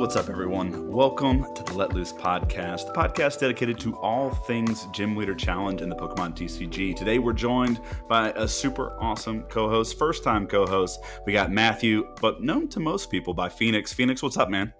What's up, everyone? Welcome to the Let Loose podcast, the podcast dedicated to all things Gym Leader Challenge and the Pokemon TCG. Today, we're joined by a super awesome co-host, first-time co-host. We got Matthew, but known to most people by Phoenix. Phoenix, what's up, man?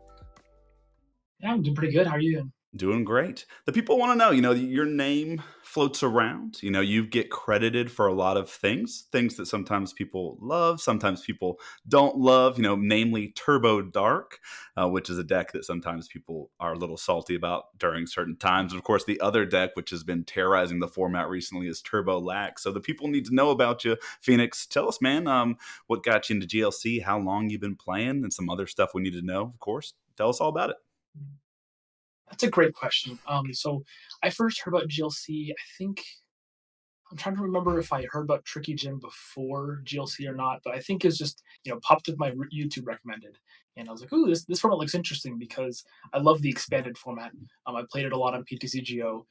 Yeah, I'm doing pretty good. How are you doing? Doing great. The people want to know, your name floats around. You get credited for a lot of things that sometimes people love, sometimes people don't love, namely Turbo Dark, which is a deck that sometimes people are a little salty about during certain times. And of course, the other deck, which has been terrorizing the format recently, is Turbo Lack. So the people need to know about you. Phoenix, tell us, man, what got you into GLC, how long you've been playing, and some other stuff we need to know, of course. Tell us all about it. That's a great question. So I first heard about GLC. I think I'm trying to remember if I heard about Tricky Gym before GLC or not, but I think it's just popped up my YouTube recommended, and I was like, "Ooh, this format looks interesting," because I love the expanded format. I played it a lot on PTCGO,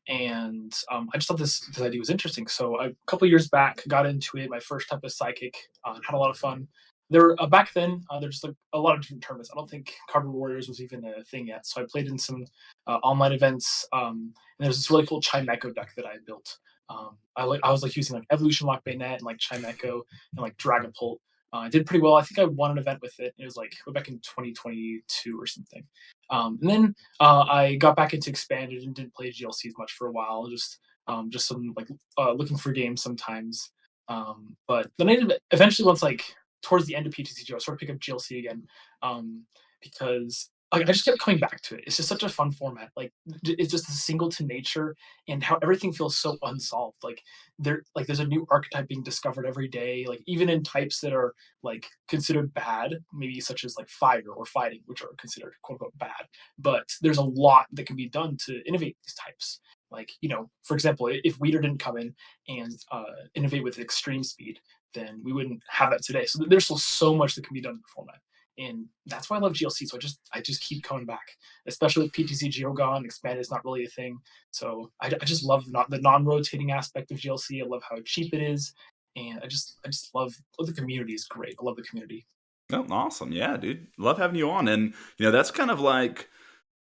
and I just thought this idea was interesting. So a couple years back, got into it. My first type of psychic, had a lot of fun. There were back then. There's just like a lot of different tournaments. I don't think Cardboard Warriors was even a thing yet. So I played in some online events. And there's this really cool Chimecho deck that I built. I was like using like Evolution Lock Bayonet and like Chimecho and like Dragapult. I did pretty well. I think I won an event with it. It was like back in 2022 or something. And then I got back into expanded and didn't play GLC as much for a while. Just some like looking for games sometimes. But then I did eventually once like towards the end of PTCG, I sort of pick up GLC again because I just kept coming back to it. It's just such a fun format. Like it's just a singleton nature and how everything feels so unsolved. There's a new archetype being discovered every day. Like even in types that are like considered bad, maybe such as like fire or fighting, which are considered quote unquote bad. But there's a lot that can be done to innovate these types. Like for example, if Weeder didn't come in and innovate with extreme speed, then we wouldn't have that today. So there's still so much that can be done in the format, and that's why I love GLC. So I just keep coming back, especially with PTC Geo gone. Expanded is not really a thing, so I just love not the non-rotating aspect of GLC. I love how cheap it is, and I just love the community is great. I love the community. Oh, awesome. Yeah, dude. Love having you on. And, that's kind of like,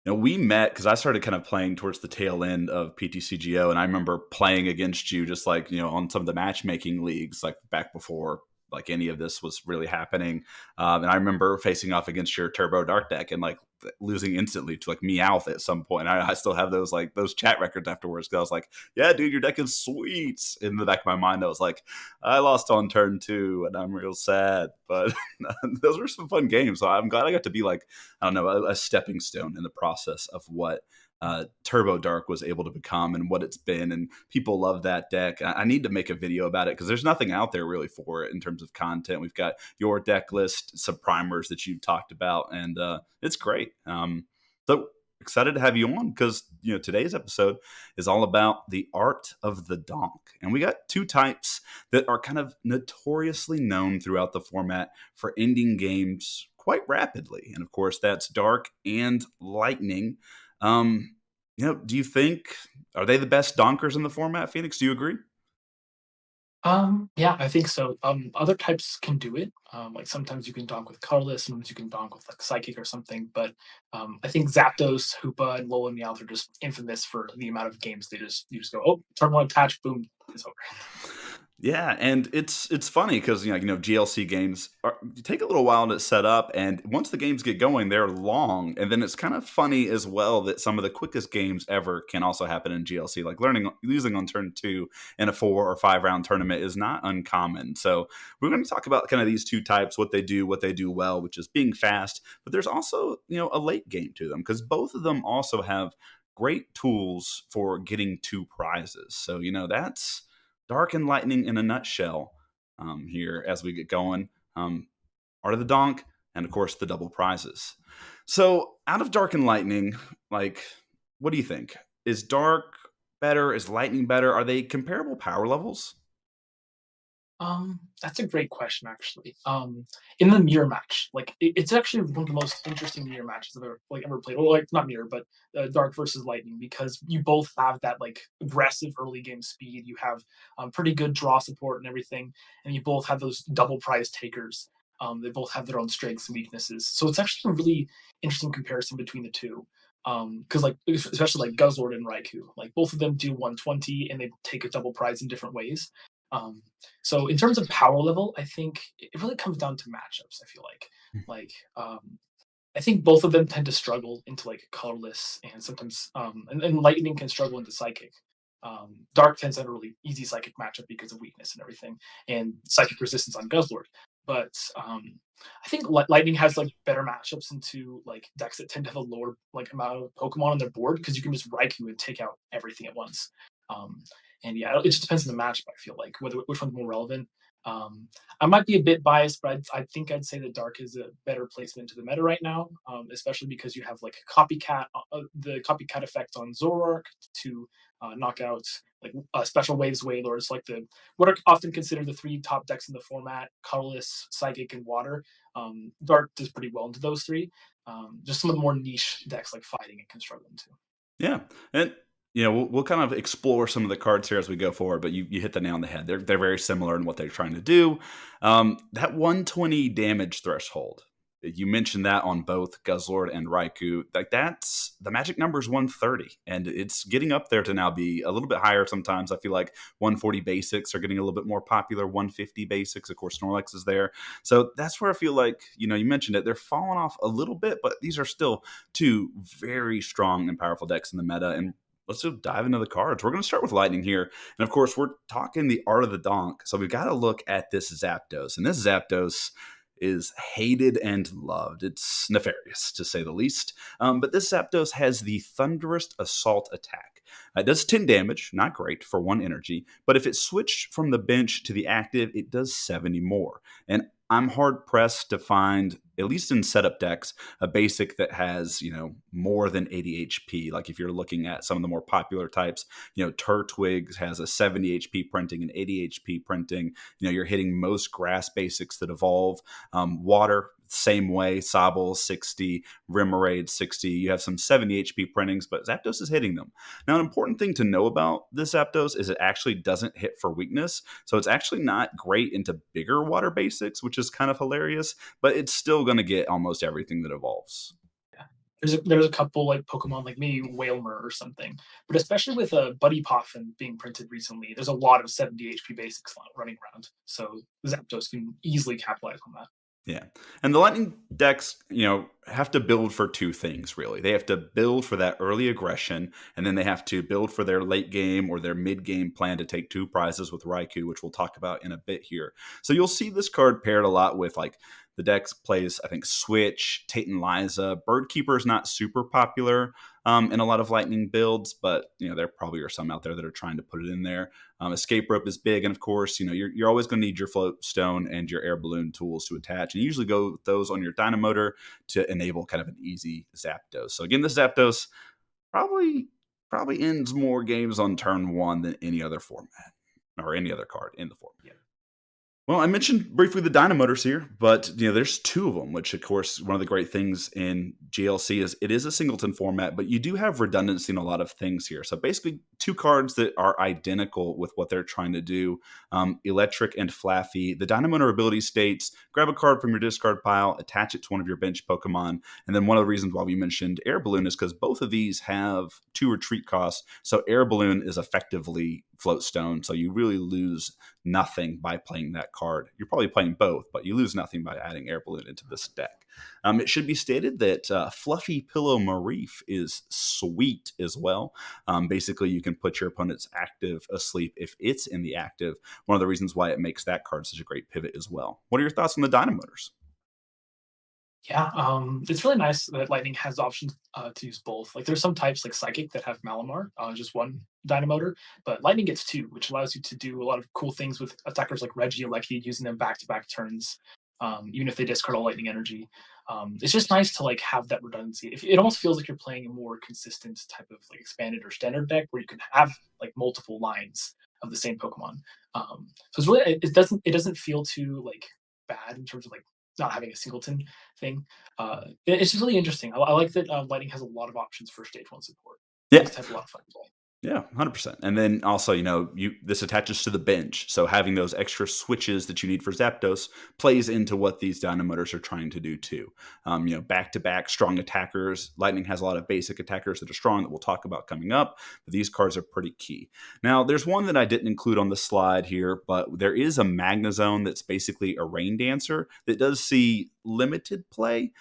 we met because I started kind of playing towards the tail end of PTCGO, and I remember playing against you just like on some of the matchmaking leagues, like back before like any of this was really happening. And I remember facing off against your Turbo Dark deck and like losing instantly to like Meowth at some point. I still have those chat records afterwards because I was like, "Yeah, dude, your deck is sweet." In the back of my mind, I was like, "I lost on turn 2, and I'm real sad." But those were some fun games. So I'm glad I got to be like, I don't know, a stepping stone in the process of what Turbo Dark was able to become and what it's been. And people love that deck. I need to make a video about it because there's nothing out there really for it in terms of content. We've got your deck list, some primers that you talked about, and it's great. So excited to have you on because today's episode is all about the art of the donk, and we got two types that are kind of notoriously known throughout the format for ending games quite rapidly, and of course that's dark and lightning. Do you think are they the best donkers in the format, Phoenix? Do you agree? Yeah, I think so. Other types can do it. Like sometimes you can donk with colorless, sometimes you can donk with like psychic or something. But I think Zapdos, Hoopa, and Lola and Meowth are just infamous for the amount of games you just go, oh, turn one attach, boom, it's over. Yeah, and it's funny because GLC games take a little while to set up, and once the games get going, they're long, and then it's kind of funny as well that some of the quickest games ever can also happen in GLC. Like losing on turn 2 in a 4 or 5 round tournament is not uncommon. So we're going to talk about kind of these two types, what they do well, which is being fast, but there's also a late game to them because both of them also have great tools for getting two prizes. So that's Dark and Lightning in a nutshell here as we get going. Art of the Donk, and of course the double prizes. So out of Dark and Lightning, like, what do you think? Is Dark better? Is Lightning better? Are they comparable power levels? That's a great question, actually. In the mirror match, like it's actually one of the most interesting mirror matches I've ever played. Well, like not mirror, but Dark versus Lightning, because you both have that like aggressive early game speed. You have pretty good draw support and everything, and you both have those double prize takers. They both have their own strengths and weaknesses. So it's actually a really interesting comparison between the two. Because like especially like Guzzlord and Raikou, like both of them do 120 and they take a double prize in different ways. Um, so in terms of power level, I think it really comes down to matchups. I feel like I think both of them tend to struggle into like colorless and sometimes and lightning can struggle into psychic. Dark tends to have a really easy psychic matchup because of weakness and everything, and psychic resistance on Guzzlord. But I think lightning has like better matchups into like decks that tend to have a lower like amount of Pokemon on their board because you can just Raikou and take out everything at once. Um, and yeah, it just depends on the matchup. I feel like whether which one's more relevant. Um, I might be a bit biased, but I think I'd say that Dark is a better placement to the meta right now, especially because you have like a copycat, the copycat effect on Zoroark to knock out like special waves Wailords, like the what are often considered the three top decks in the format: Colorless, Psychic, and Water. Dark does pretty well into those three. Just some of the more niche decks like Fighting and can struggle into. Yeah, and we'll kind of explore some of the cards here as we go forward. But you hit the nail on the head. They're very similar in what they're trying to do. That 120 damage threshold. You mentioned that on both Guzzlord and Raikou. Like that's the magic number is 130, and it's getting up there to now be a little bit higher. Sometimes I feel like 140 basics are getting a little bit more popular. 150 basics, of course, Snorlax is there. So that's where I feel like you mentioned it. They're falling off a little bit, but these are still two very strong and powerful decks in the meta. And let's just dive into the cards. We're going to start with Lightning here. And of course, we're talking the art of the donk. So we've got to look at this Zapdos. And this Zapdos is hated and loved. It's nefarious, to say the least. But this Zapdos has the Thunderous Assault attack. It does 10 damage, not great for one energy, but if it switched from the bench to the active, it does 70 more. And I'm hard pressed to find, at least in setup decks, a basic that has, more than 80 HP. Like if you're looking at some of the more popular types, Turtwig has a 70 HP printing and 80 HP printing. You're hitting most grass basics that evolve. Water, same way, Sobble 60, Remoraid 60. You have some 70 HP printings, but Zapdos is hitting them. Now, an important thing to know about this Zapdos is it actually doesn't hit for weakness. So it's actually not great into bigger water basics, which is kind of hilarious, but it's still going to get almost everything that evolves. Yeah. There's a couple like Pokemon like maybe Wailmer or something, but especially with Buddy Poffin being printed recently, there's a lot of 70 HP basics running around. So Zapdos can easily capitalize on that. Yeah. And the Lightning decks, have to build for two things, really. They have to build for that early aggression, and then they have to build for their late game or their mid game plan to take two prizes with Raikou, which we'll talk about in a bit here. So you'll see this card paired a lot with like the decks plays, I think, Switch, Tate and Liza. Birdkeeper is not super popular in a lot of Lightning builds, but there probably are some out there that are trying to put it in there. Escape rope is big, and of course, you're always going to need your float stone and your air balloon tools to attach, and you usually go with those on your Dynamotor to enable kind of an easy Zapdos. So again, this Zapdos probably ends more games on turn one than any other format or any other card in the format. Yeah. Well, I mentioned briefly the Dynamotors here, but there's two of them, which of course one of the great things in GLC is it is a singleton format, but you do have redundancy in a lot of things here. So basically, two cards that are identical with what they're trying to do: Electric and Flaffy. The Dynamotor ability states: grab a card from your discard pile, attach it to one of your bench Pokemon, and then one of the reasons why we mentioned Air Balloon is because both of these have 2 retreat costs. So Air Balloon is effectively Float Stone, so you really lose nothing by playing that card. You're probably playing both, but you lose nothing by adding Air Balloon into this deck. It should be stated that Fluffy Pillow Marif is sweet as well. Basically, you can put your opponent's active asleep if it's in the active. One of the reasons why it makes that card such a great pivot as well. What are your thoughts on the Dynamotors? Yeah, it's really nice that Lightning has options to use both. Like, there's some types like Psychic that have Malamar, just one Dynamotor, but Lightning gets two, which allows you to do a lot of cool things with attackers like Regieleki, using them back to back turns, even if they discard all Lightning energy. It's just nice to like have that redundancy. It almost feels like you're playing a more consistent type of like expanded or standard deck where you can have like multiple lines of the same Pokemon. So it's really it doesn't feel too like bad in terms of like not having a singleton thing. It's just really interesting. I like that Lightning has a lot of options for stage one support. Yeah, Makes type a lot of fun to play. Yeah, 100%. And then also, you this attaches to the bench. So having those extra switches that you need for Zapdos plays into what these Dynamotors are trying to do too. Back to back strong attackers. Lightning has a lot of basic attackers that are strong that we'll talk about coming up, but these cards are pretty key. Now, there's one that I didn't include on the slide here, but there is a Magnezone that's basically a Rain Dancer that does see limited play.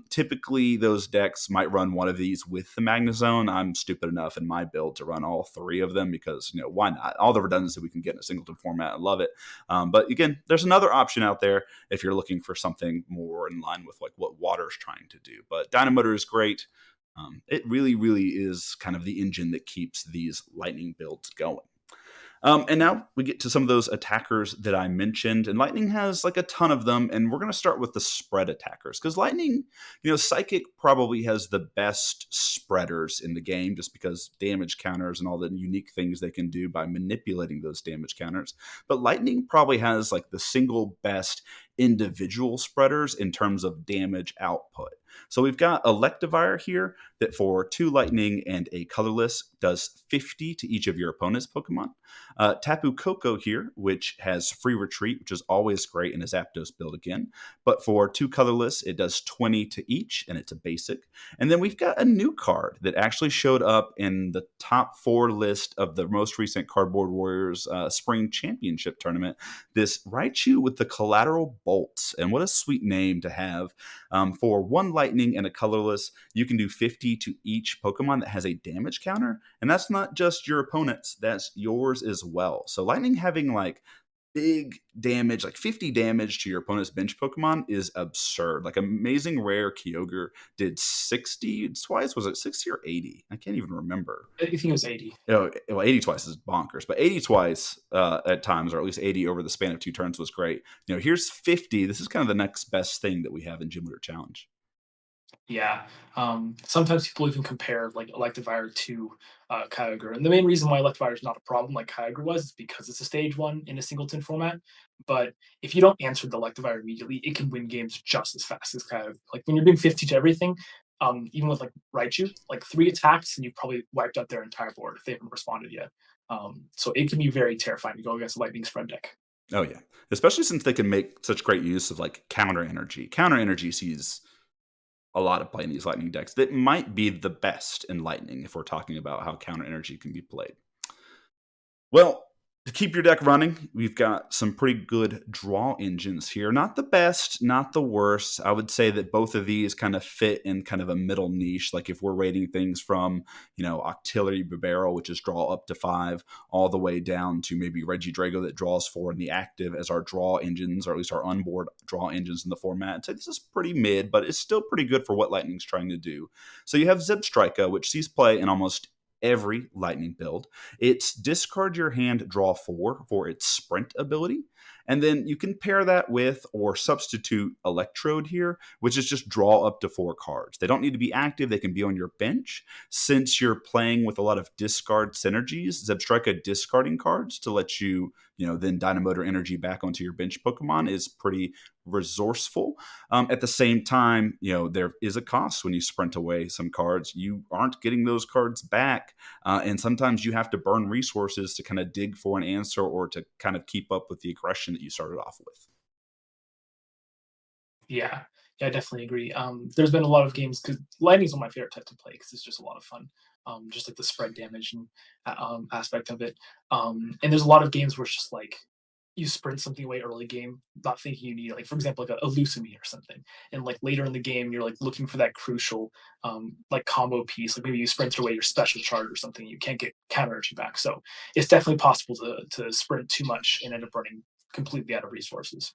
Typically, those decks might run one of these with the Magnezone. I'm stupid enough in my build to run all three of them because, why not? All the redundancy we can get in a singleton format. I love it. But again, there's another option out there if you're looking for something more in line with like what Water's trying to do. But Dynamotor is great. It really, really is kind of the engine that keeps these lightning builds going. And now we get to some of those attackers that I mentioned, and Lightning has like a ton of them. And we're going to start with the spread attackers because Lightning, Psychic probably has the best spreaders in the game just because damage counters and all the unique things they can do by manipulating those damage counters. But Lightning probably has like the single best individual spreaders in terms of damage output. So we've got Electivire here that for 2 lightning and a colorless does 50 to each of your opponent's Pokemon. Tapu Koko here, which has free retreat, which is always great in a Zapdos build again. But for 2 colorless, it does 20 to each, and it's a basic. And then we've got a new card that actually showed up in the top 4 list of the most recent Cardboard Warriors Spring Championship tournament. This Raichu with the Collateral Bolts. And what a sweet name to have. For 1 lightning and a colorless, you can do 50 to each Pokemon that has a damage counter. And that's not just your opponent's, that's yours as well. So lightning having like big damage, like 50 damage to your opponent's bench Pokemon is absurd. Like Amazing Rare Kyogre did 60 twice. Was it 60 or 80? I can't even remember. I think it was 80. Well, 80 twice is bonkers, but 80 twice at times, or at least 80 over the span of 2 turns was great. Here's 50. This is kind of the next best thing that we have in Gym Leader Challenge. Yeah. Sometimes people even compare like Electivire to Kyogre, and the main reason why Electivire is not a problem like Kyogre was is because it's a stage one in a singleton format. But if you don't answer the Electivire immediately, it can win games just as fast as Kyogre. Like when you're doing 50 to everything, even with like Raichu, like 3 attacks and you've probably wiped out their entire board if they haven't responded yet. So it can be very terrifying to go against a lightning spread deck. Oh yeah, especially since they can make such great use of like counter energy. Counter energy sees a lot of play in these lightning decks that might be the best in lightning if we're talking about how counter energy can be played. Well, to keep your deck running, we've got some pretty good draw engines here. Not the best, not the worst. I would say that both of these kind of fit in kind of a middle niche. Like if we're rating things from, Octillery Barrel, which is draw up to 5, all the way down to maybe Regidrago that draws 4 in the active as our draw engines, or at least our onboard draw engines in the format. I'd say this is pretty mid, but it's still pretty good for what Lightning's trying to do. So you have Zebstrika, which sees play in almost every lightning build. It's discard your hand, draw 4 for its sprint ability. And then you can pair that with or substitute Electrode here, which is just draw up to 4 cards. They don't need to be active, they can be on your bench. Since you're playing with a lot of discard synergies, Zebstrika discarding cards to let you, then Dynamotor energy back onto your bench Pokemon is pretty resourceful. At the same time, there is a cost when you sprint away some cards. You aren't getting those cards back. And sometimes you have to burn resources to kind of dig for an answer or to kind of keep up with the aggression that you started off with. Yeah, yeah, I definitely agree. There's been a lot of games because lightning's one of my favorite types to play because it's just a lot of fun. Just like the spread damage and aspect of it. And there's a lot of games where it's just like you sprint something away early game, not thinking you need it. Like for example, like a Lucami or something, and like later in the game, you're like looking for that crucial like combo piece. Like maybe you sprint away your special charge or something, you can't get counter energy back. So it's definitely possible to sprint too much and end up running completely out of resources.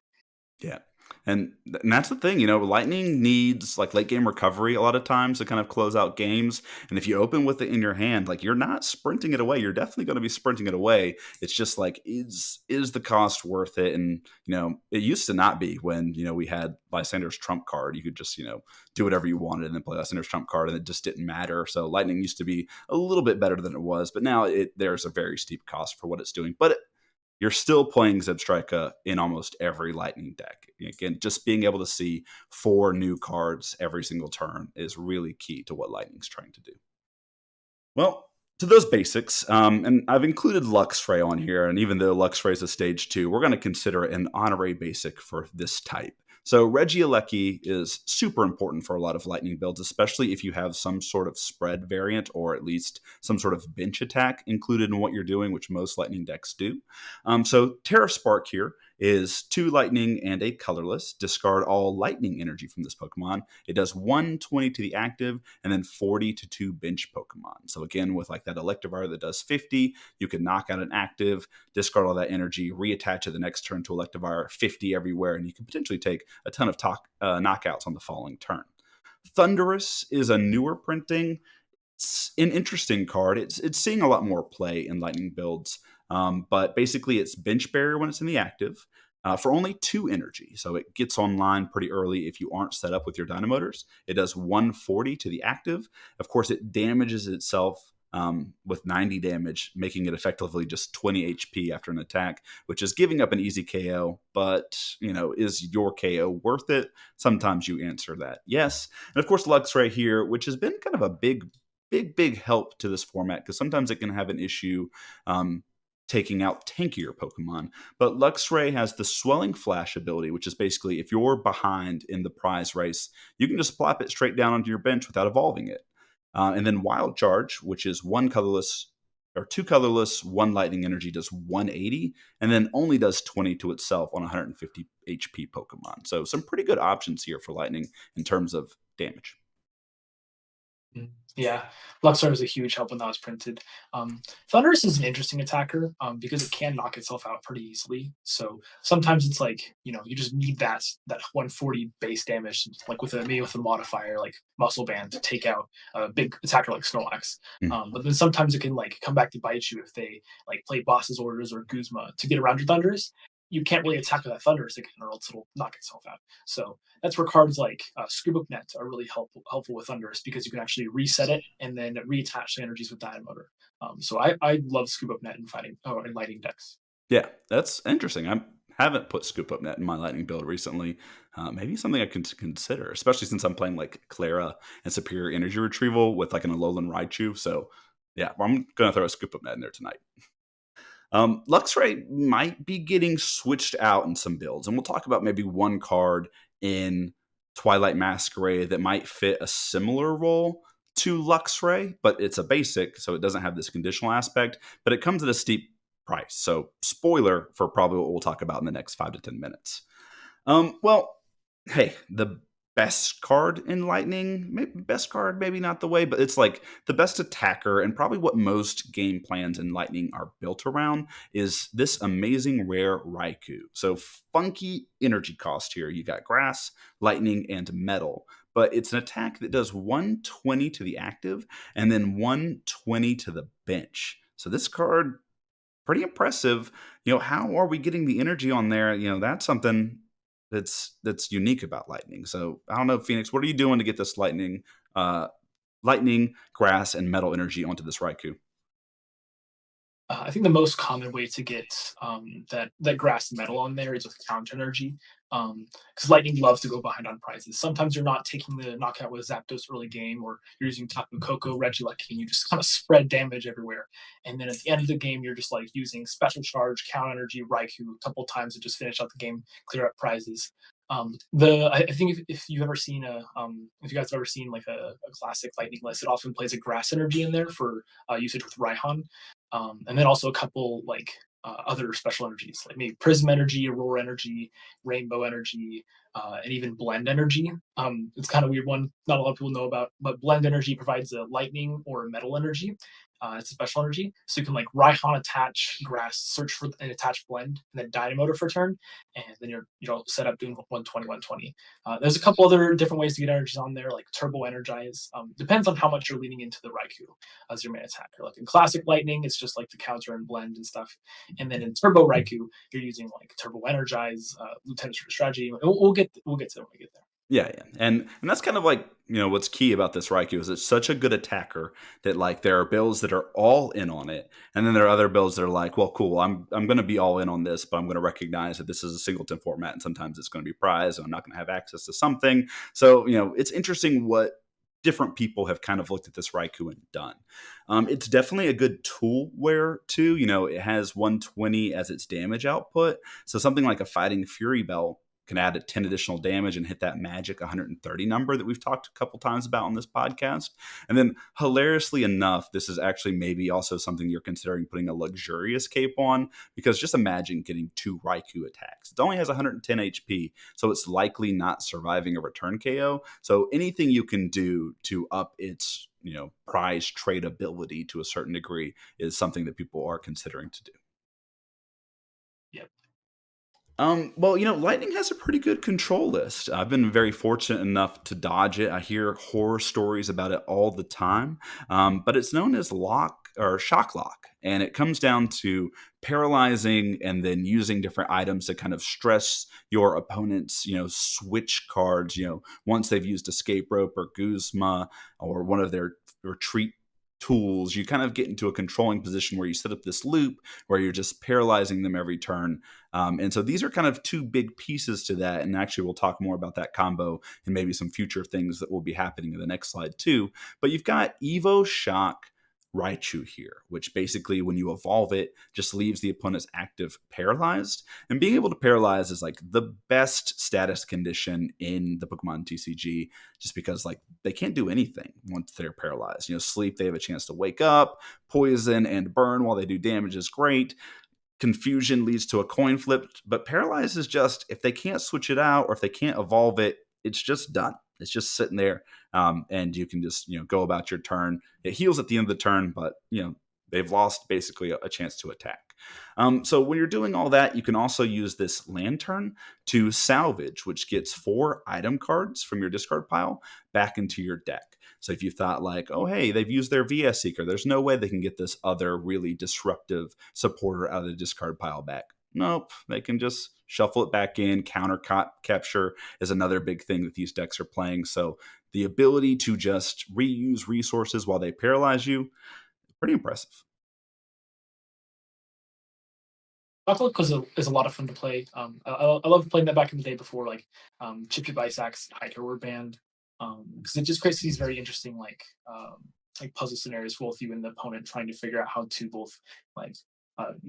Yeah. And that's the thing, Lightning needs like late game recovery a lot of times to kind of close out games. And if you open with it in your hand, like you're not sprinting it away. You're definitely going to be sprinting it away. It's just like, is the cost worth it? And it used to not be when we had Lysander's trump card. You could just do whatever you wanted and then play Lysander's trump card, and it just didn't matter. So Lightning used to be a little bit better than it was, but now there's a very steep cost for what it's doing. But you're still playing Zebstrika in almost every Lightning deck. Again, just being able to see 4 new cards every single turn is really key to what Lightning's trying to do. Well, So those basics, and I've included Luxray on here, and even though Luxray is a stage 2, we're going to consider it an honorary basic for this type. So Regieleki is super important for a lot of lightning builds, especially if you have some sort of spread variant or at least some sort of bench attack included in what you're doing, which most lightning decks do. So Terra Spark here is 2 lightning and a colorless. Discard all lightning energy from this Pokemon. It does 120 to the active and then 40 to 2 bench Pokemon. So again, with like that Electivire that does 50, you can knock out an active, discard all that energy, reattach it the next turn to Electivire, 50 everywhere, and you can potentially take a ton of knockouts on the following turn. Thunderous is a newer printing. It's an interesting card. It's seeing a lot more play in Lightning builds, but basically it's bench barrier when it's in the active for only 2 energy. So it gets online pretty early if you aren't set up with your Dynamotors. It does 140 to the active. Of course, it damages itself with 90 damage, making it effectively just 20 HP after an attack, which is giving up an easy KO. But, is your KO worth it? Sometimes you answer that yes. And of course, Luxray here, which has been kind of a big help to this format because sometimes it can have an issue taking out tankier Pokemon. But Luxray has the Swelling Flash ability, which is basically if you're behind in the prize race, you can just plop it straight down onto your bench without evolving it. And then Wild Charge, which is 1 colorless or 2 colorless, 1 lightning energy, does 180, and then only does 20 to itself on 150 HP Pokemon. So some pretty good options here for lightning in terms of damage. Yeah, Luxor was a huge help when that was printed. Thunderous is an interesting attacker because it can knock itself out pretty easily. So sometimes it's like you just need that 140 base damage, like maybe with a modifier like Muscle Band to take out a big attacker like Snorlax. Mm. But then sometimes it can like come back to bite you if they like play Boss's Orders or Guzma to get around your Thunderous. You can't really attack with that Thunderous again, or else it'll knock itself out. So that's where cards like Scuba Net are really helpful with Thunderous because you can actually reset it and then reattach the energies with Dynamotor. So I love Scuba Net in fighting in lighting decks. Yeah, that's interesting. I haven't put Scoop Up Net in my Lightning build recently. Maybe something I can consider, especially since I'm playing like Clara and Superior Energy Retrieval with like an Alolan Raichu. So yeah, I'm gonna throw a Scoop Up Net in there tonight. Luxray might be getting switched out in some builds, and we'll talk about maybe one card in Twilight Masquerade that might fit a similar role to Luxray, but it's a basic, so it doesn't have this conditional aspect, but it comes at a steep price. So, spoiler for probably what we'll talk about in the next 5 to 10 minutes. Well, hey, the best card in Lightning, best card, maybe not the way, but it's like the best attacker and probably what most game plans in Lightning are built around is this amazing rare Raikou. So funky energy cost here. You got grass, lightning, and metal. But it's an attack that does 120 to the active and then 120 to the bench. So this card, pretty impressive. How are we getting the energy on there? That's something that's unique about lightning. So I don't know, Phoenix, what are you doing to get this lightning, grass, and metal energy onto this Raikou? I think the most common way to get that grass metal on there is with counter energy, because lightning loves to go behind on prizes. Sometimes you're not taking the knockout with Zapdos early game, or you're using Tapu Koko, Regieleki, and you just kind of spread damage everywhere. And then at the end of the game, you're just like using special charge, counter energy, Raikou a couple times to just finish out the game, clear up prizes. I think if you've ever seen if you guys have ever seen like a classic lightning list, it often plays a grass energy in there for usage with Raihan, and then also a couple like other special energies, like maybe Prism Energy, Aurora Energy, Rainbow Energy, and even Blend Energy. It's kind of weird one, not a lot of people know about, but Blend Energy provides a lightning or a metal energy. It's a special energy, so you can like Raihan attach Grass, search for and attach Blend, and then Dynamotor for turn, and then you're set up doing 120, 120. There's a couple other different ways to get energies on there, like Turbo Energize. Depends on how much you're leaning into the Raikou as your main attacker. Like in Classic Lightning, it's just like the counter and blend and stuff. And then in Turbo Raikou, you're using like Turbo Energize, Lieutenant Strategy. We'll get to it when we get there. Yeah, yeah. And that's kind of like, what's key about this Raikou is it's such a good attacker that like there are builds that are all in on it. And then there are other builds that are like, well, cool, I'm gonna be all in on this, but I'm gonna recognize that this is a singleton format and sometimes it's gonna be prize and I'm not gonna have access to something. So, it's interesting what different people have kind of looked at this Raikou and done. It's definitely a good tool wear too. It has 120 as its damage output, so something like a Fighting Fury belt can add a 10 additional damage and hit that magic 130 number that we've talked a couple times about on this podcast. And then, hilariously enough, this is actually maybe also something you're considering putting a luxurious cape on, because just imagine getting two Raikou attacks. It only has 110 HP, so it's likely not surviving a return KO. So anything you can do to up its prize tradability to a certain degree is something that people are considering to do. Yep. Well, Lightning has a pretty good control list. I've been very fortunate enough to dodge it. I hear horror stories about it all the time. But it's known as lock or shock lock, and it comes down to paralyzing and then using different items to kind of stress your opponent's, switch cards. Once they've used escape rope or Guzma or one of their retreat tools, you kind of get into a controlling position where you set up this loop where you're just paralyzing them every turn. And so these are kind of two big pieces to that. And actually, we'll talk more about that combo and maybe some future things that will be happening in the next slide, too. But you've got Evo Shock Raichu here, which basically, when you evolve it, just leaves the opponent's active paralyzed. And being able to paralyze is like the best status condition in the Pokemon TCG, just because like they can't do anything once they're paralyzed. Sleep, they have a chance to wake up. Poison and burn while they do damage is great. Confusion leads to a coin flip, but paralyze is just, if they can't switch it out or if they can't evolve it, it's just done. It's just sitting there, and you can just go about your turn. It heals at the end of the turn, but they've lost basically a chance to attack. So when you're doing all that, you can also use this lantern to salvage, which gets 4 item cards from your discard pile back into your deck. So if you thought like, oh, hey, they've used their VS Seeker, there's no way they can get this other really disruptive supporter out of the discard pile back. Nope, they can just shuffle it back in. Capture is another big thing that these decks are playing. So the ability to just reuse resources while they paralyze you, pretty impressive. Because is a lot of fun to play. I love playing that back in the day before Chip Chip Ice Axe and Hiker were banned. Because it just creates these very interesting like puzzle scenarios for both you and the opponent trying to figure out how to both like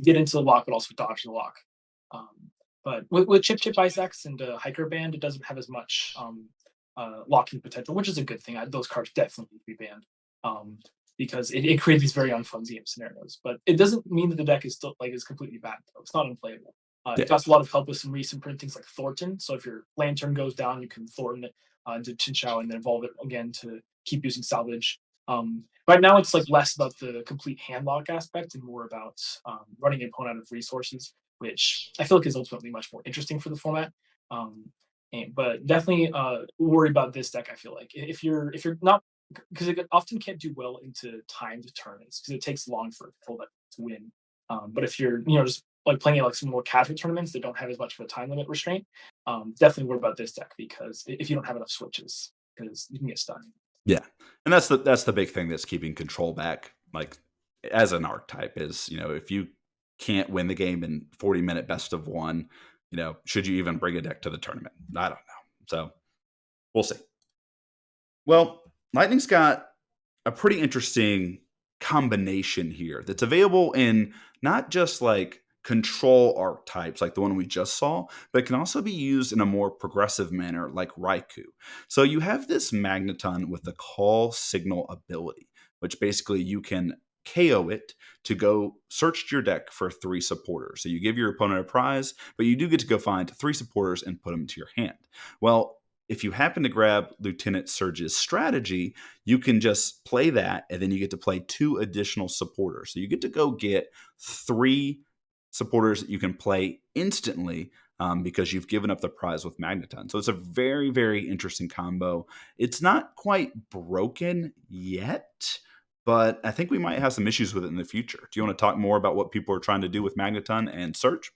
get into the lock but also dodge the lock. Um, but with Chip Chip Ice Axe and Hiker banned, it doesn't have as much locking potential, which is a good thing. Those cards definitely need to be banned. Because it creates these very unfun game scenarios. But it doesn't mean that the deck is still is completely bad though. It's not unplayable. Yeah. It got a lot of help with some recent printings like Thornton. So if your Lantern goes down, you can Thornton it into Chinchou and then evolve it again to keep using salvage. Right now, it's like less about the complete handlock aspect and more about running your opponent out of resources, which I feel like is ultimately much more interesting for the format. Um, but definitely worry about this deck. I feel like if you're not because it often can't do well into timed tournaments because it takes long for a fullback to win. But if you're just like playing at like some more casual tournaments that don't have as much of a time limit restraint, definitely worry about this deck because if you don't have enough switches, because you can get stuck. Yeah, and that's the big thing that's keeping control back. Like as an archetype is, if you can't win the game in 40-minute best of one, should you even bring a deck to the tournament? I don't know. So we'll see. Well, Lightning's got a pretty interesting combination here that's available in not just like control archetypes like the one we just saw, but it can also be used in a more progressive manner like Raikou. So you have this Magneton with the call signal ability, which basically you can KO it to go search your deck for 3 supporters. So you give your opponent a prize, but you do get to go find 3 supporters and put them into your hand. Well, if you happen to grab Lieutenant Surge's strategy, you can just play that, and then you get to play 2 additional supporters. So you get to go get 3 supporters that you can play instantly because you've given up the prize with Magneton. So it's a very, very interesting combo. It's not quite broken yet, but I think we might have some issues with it in the future. Do you want to talk more about what people are trying to do with Magneton and Surge?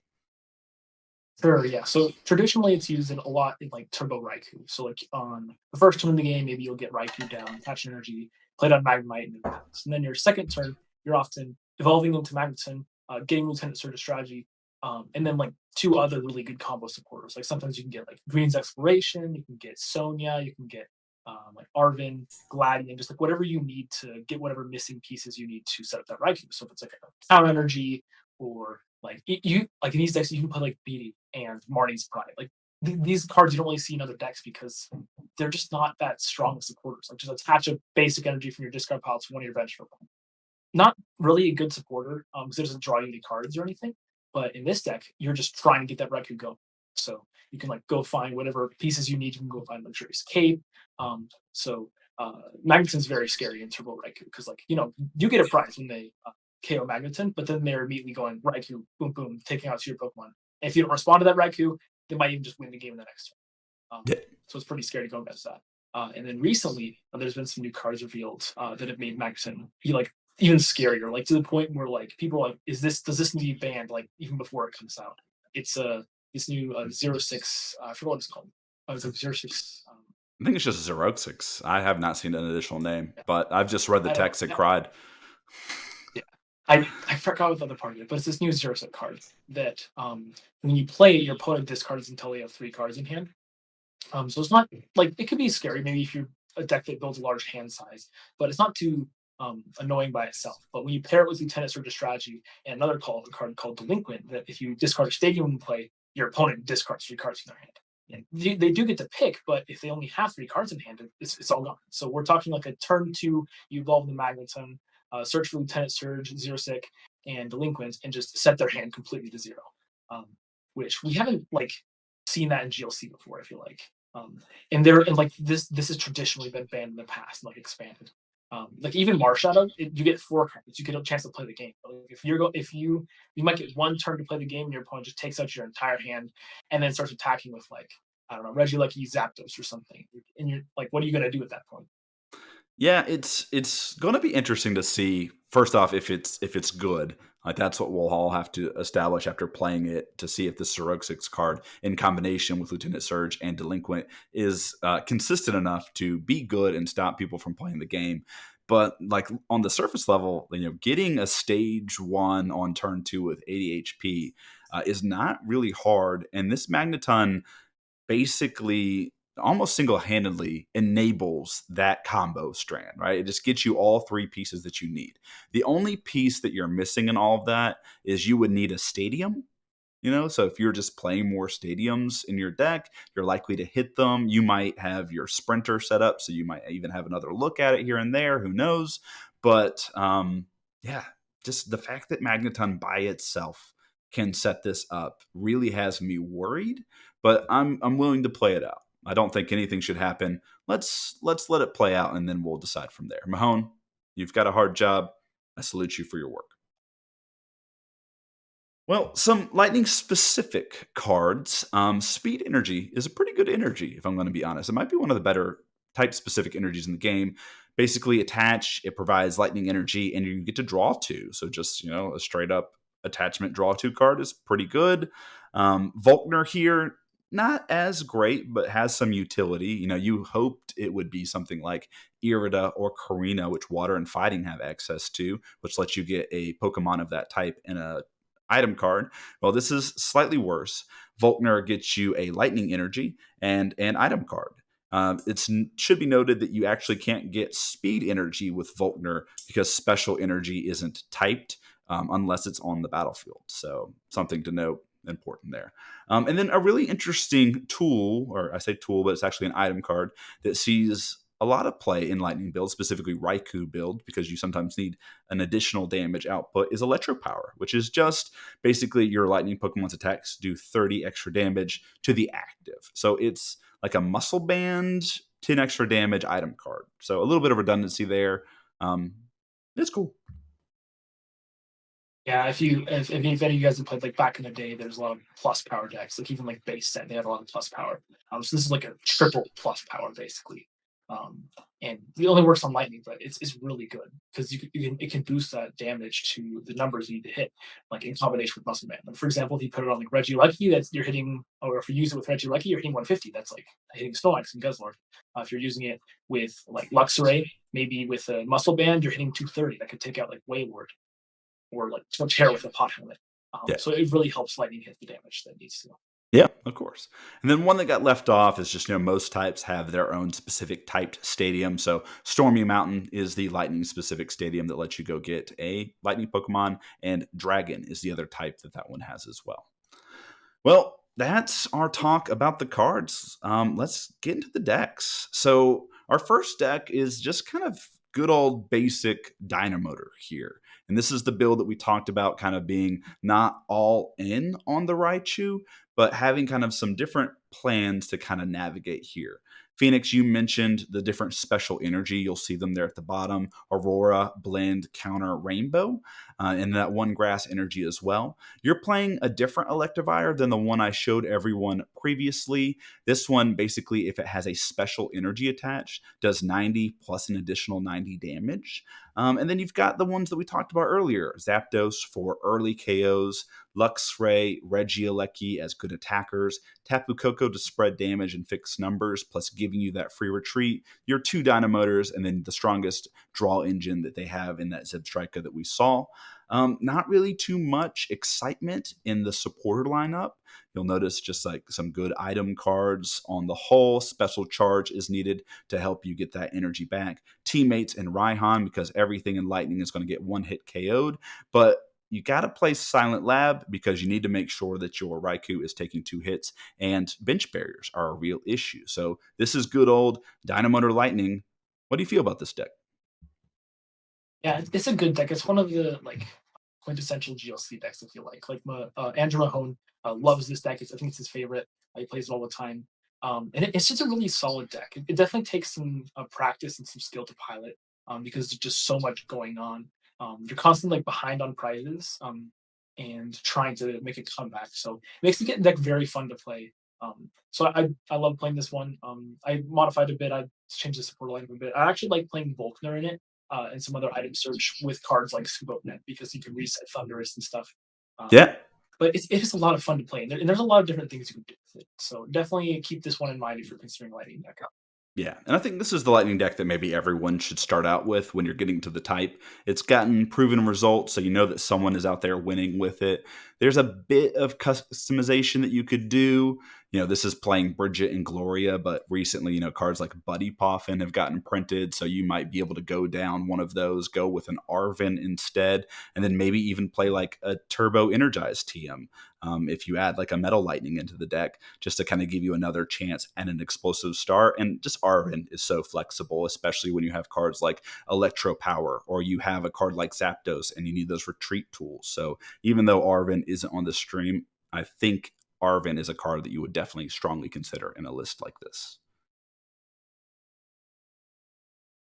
Sure, yeah. So traditionally, it's used in a lot in like Turbo Raikou. So like on the first turn of the game, maybe you'll get Raikou down, catch energy, play down Magnemite, and then pass. And then your second turn, you're often evolving into Magneton, getting Lieutenant Surge strategy, and then like 2 other really good combo supporters. Like sometimes you can get like Green's Exploration, you can get Sonya, you can get like Arvin, Gladian, just like whatever you need to get whatever missing pieces you need to set up that Raikou. So if it's like a Town Energy or like you like in these decks, you can play like Beatty and Marnie's Pride. Like these cards you don't really see in other decks because they're just not that strong as supporters. Like just attach a basic energy from your discard pile to one of your bench for not really a good supporter because it doesn't draw you any cards or anything. But in this deck, you're just trying to get that Raikou going. So you can like go find whatever pieces you need. You can go find Luxurious Cape. So Magneton's very scary in Turbo Raikou because like you get a prize when they KO Magneton, but then they're immediately going Raikou, boom boom, taking out to your Pokemon. And if you don't respond to that Raikou, they might even just win the game in the next turn. Yeah. So it's pretty scary going against that. And then recently, there's been some new cards revealed that have made Magneton be like even scarier, like to the point where like people are like, does this need to be banned? Like even before it comes out, it's this new 06. I forgot what it's called. It's like 06. I think it's just Xeroxix. I have not seen an additional name, Yeah, but I've just read the I don't text. It know. cried. Yeah, I forgot what the other part of it, but it's this new 06 card that when you play it, your opponent discards until they have 3 cards in hand. So it's not like it could be scary maybe if you're a deck that builds a large hand size, but it's not too annoying by itself. But when you pair it with Lieutenant Surge's strategy and another card called Delinquent, that if you discard a stadium in play, your opponent discards 3 cards from their hand. And they do get to pick, but if they only have 3 cards in hand, it's all gone. So we're talking like a turn 2, you evolve the Magneton, search for Lieutenant Surge, Zero Sick, and Delinquent, and just set their hand completely to 0. Um, which we haven't like seen that in GLC before, I feel like. And like this has traditionally been banned in the past, and, like expanded. Like even Marshadow, you get 4 cards. You get a chance to play the game. But like, if you might get 1 turn to play the game, and your opponent just takes out your entire hand, and then starts attacking with like I don't know Regieleki Zapdos or something. And you're like, what are you gonna do at that point? Yeah, it's going to be interesting to see. First off, if it's good, like that's what we'll all have to establish after playing it to see if the Six card in combination with Lieutenant Surge and Delinquent is consistent enough to be good and stop people from playing the game. But like on the surface level, getting a stage 1 on turn 2 with 80 HP is not really hard, and this Magneton basically almost single-handedly enables that combo strand, right? It just gets you all 3 pieces that you need. The only piece that you're missing in all of that is you would need a stadium. So if you're just playing more stadiums in your deck, you're likely to hit them. You might have your sprinter set up, so you might even have another look at it here and there. Who knows? But yeah, just the fact that Magneton by itself can set this up really has me worried. But I'm willing to play it out. I don't think anything should happen. Let's let it play out, and then we'll decide from there. Mahone, you've got a hard job. I salute you for your work. Well, some lightning specific cards. Speed energy is a pretty good energy, if I'm going to be honest. It might be one of the better type specific energies in the game. Basically, attach, it provides lightning energy, and you get to draw 2. So, just, a straight up attachment draw 2 card is pretty good. Volkner here, not as great, but has some utility. You hoped it would be something like Irida or Karina, which water and fighting have access to, which lets you get a Pokemon of that type in a item card. Well, this is slightly worse. Volkner gets you a lightning energy and an item card. It should be noted that you actually can't get speed energy with Volkner because special energy isn't typed unless it's on the battlefield. So something to note, important there. And then a really interesting tool, or I say tool, but it's actually an item card that sees a lot of play in lightning builds, specifically Raikou build, because you sometimes need an additional damage output, is Electro Power, which is just basically your lightning Pokemon's attacks do 30 extra damage to the active. So it's like a muscle band, 10 extra damage item card. So a little bit of redundancy there. It's cool. Yeah, if any of you guys have played like back in the day, there's a lot of plus power decks. Like even like base set, they had a lot of plus power. So this is like a triple plus power basically. Um, and it only works on lightning, but it's really good because it can boost that damage to the numbers you need to hit, like in combination with Muscle Man. Like for example, if you put it on like Regieleki, that's you're hitting, or if you use it with Regieleki, you're hitting 150. That's like hitting Snorlax and Guzzlord. If you're using it with like Luxray, maybe with a Muscle Band, you're hitting 230. That could take out like Wayward or like touch hair with a pot helmet. Yeah. So it really helps lightning hit the damage that it needs to. Yeah, of course. And then one that got left off is just, most types have their own specific typed stadium. So Stormy Mountain is the lightning specific stadium that lets you go get a lightning Pokemon, and Dragon is the other type that that one has as well. Well, that's our talk about the cards. Let's get into the decks. So, our first deck is just kind of good old basic Dynamotor here. And this is the build that we talked about kind of being not all in on the Raichu, but having kind of some different plans to kind of navigate here. Phoenix, you mentioned the different special energy. You'll see them there at the bottom: Aurora, Blend, Counter, Rainbow, and that one grass energy as well. You're playing a different Electivire than the one I showed everyone previously. This one, basically, if it has a special energy attached, does 90 plus an additional 90 damage. And then you've got the ones that we talked about earlier: Zapdos for early KOs, Luxray, Regieleki as good attackers, Tapu Koko to spread damage and fix numbers, plus giving you that free retreat, your two Dynamotors, and then the strongest draw engine that they have in that Zebstrika that we saw. Not really too much excitement in the supporter lineup. You'll notice just like some good item cards on the whole. Special charge is needed to help you get that energy back. Teammates and Raihan, because everything in Lightning is going to get one hit KO'd. But you got to play Silent Lab because you need to make sure that your Raikou is taking two hits, and bench barriers are a real issue. So this is good old Dynamotor Lightning. What do you feel about this deck? Yeah, it's a good deck. It's one of the quintessential GLC decks. I feel like Andrew Mahone loves this deck. I think it's his favorite. He plays it all the time, and it's just a really solid deck. It definitely takes some practice and some skill to pilot, because there's just so much going on. You're constantly like behind on prizes, and trying to make a comeback. So it makes the deck very fun to play. So I love playing this one. I modified a bit. I changed the support line a bit. I actually like playing Volkner in it, and some other item search with cards like Scoop.net because you can reset Thunderous and stuff. Yeah, But it is a lot of fun to play, and there's a lot of different things you can do with it. So definitely keep this one in mind if you're considering lighting deck up. yeah, and I think this is the lightning deck that maybe everyone should start out with when you're getting to the type. It's gotten proven results, so you know that someone is out there winning with it. There's a bit of customization that you could do. This is playing Bridget and Gloria, but recently, cards like Buddy Poffin have gotten printed, so you might be able to go down one of those, go with an Arvin instead, and then maybe even play like a Turbo Energized TM. If you add like a Metal Lightning into the deck, just to kind of give you another chance at an explosive start. And just Arvin is so flexible, especially when you have cards like Electro Power, or you have a card like Zapdos and you need those retreat tools. So even though Arvin isn't on the stream, I think Arvin is a card that you would definitely strongly consider in a list like this.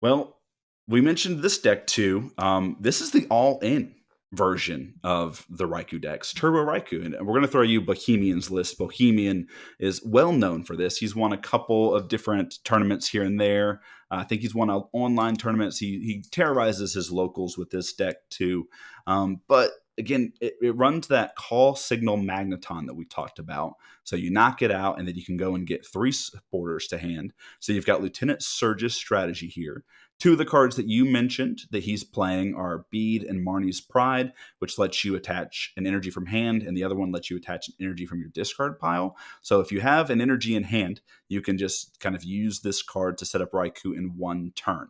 Well, we mentioned this deck too. This is the all-in version of the Raikou decks, Turbo Raikou, and we're going to throw you Bohemian's list. Bohemian is well known for this. He's won a couple of different tournaments here and there. I think he's won online tournaments. He terrorizes his locals with this deck too. But again, it runs that call signal magneton that we talked about. So you knock it out, and then you can go and get three supporters to hand. So you've got Lieutenant Surge's strategy here. Two of the cards that you mentioned that he's playing are Bead and Marnie's Pride, which lets you attach an energy from hand, and the other one lets you attach an energy from your discard pile. So if you have an energy in hand, you can just kind of use this card to set up Raikou in one turn.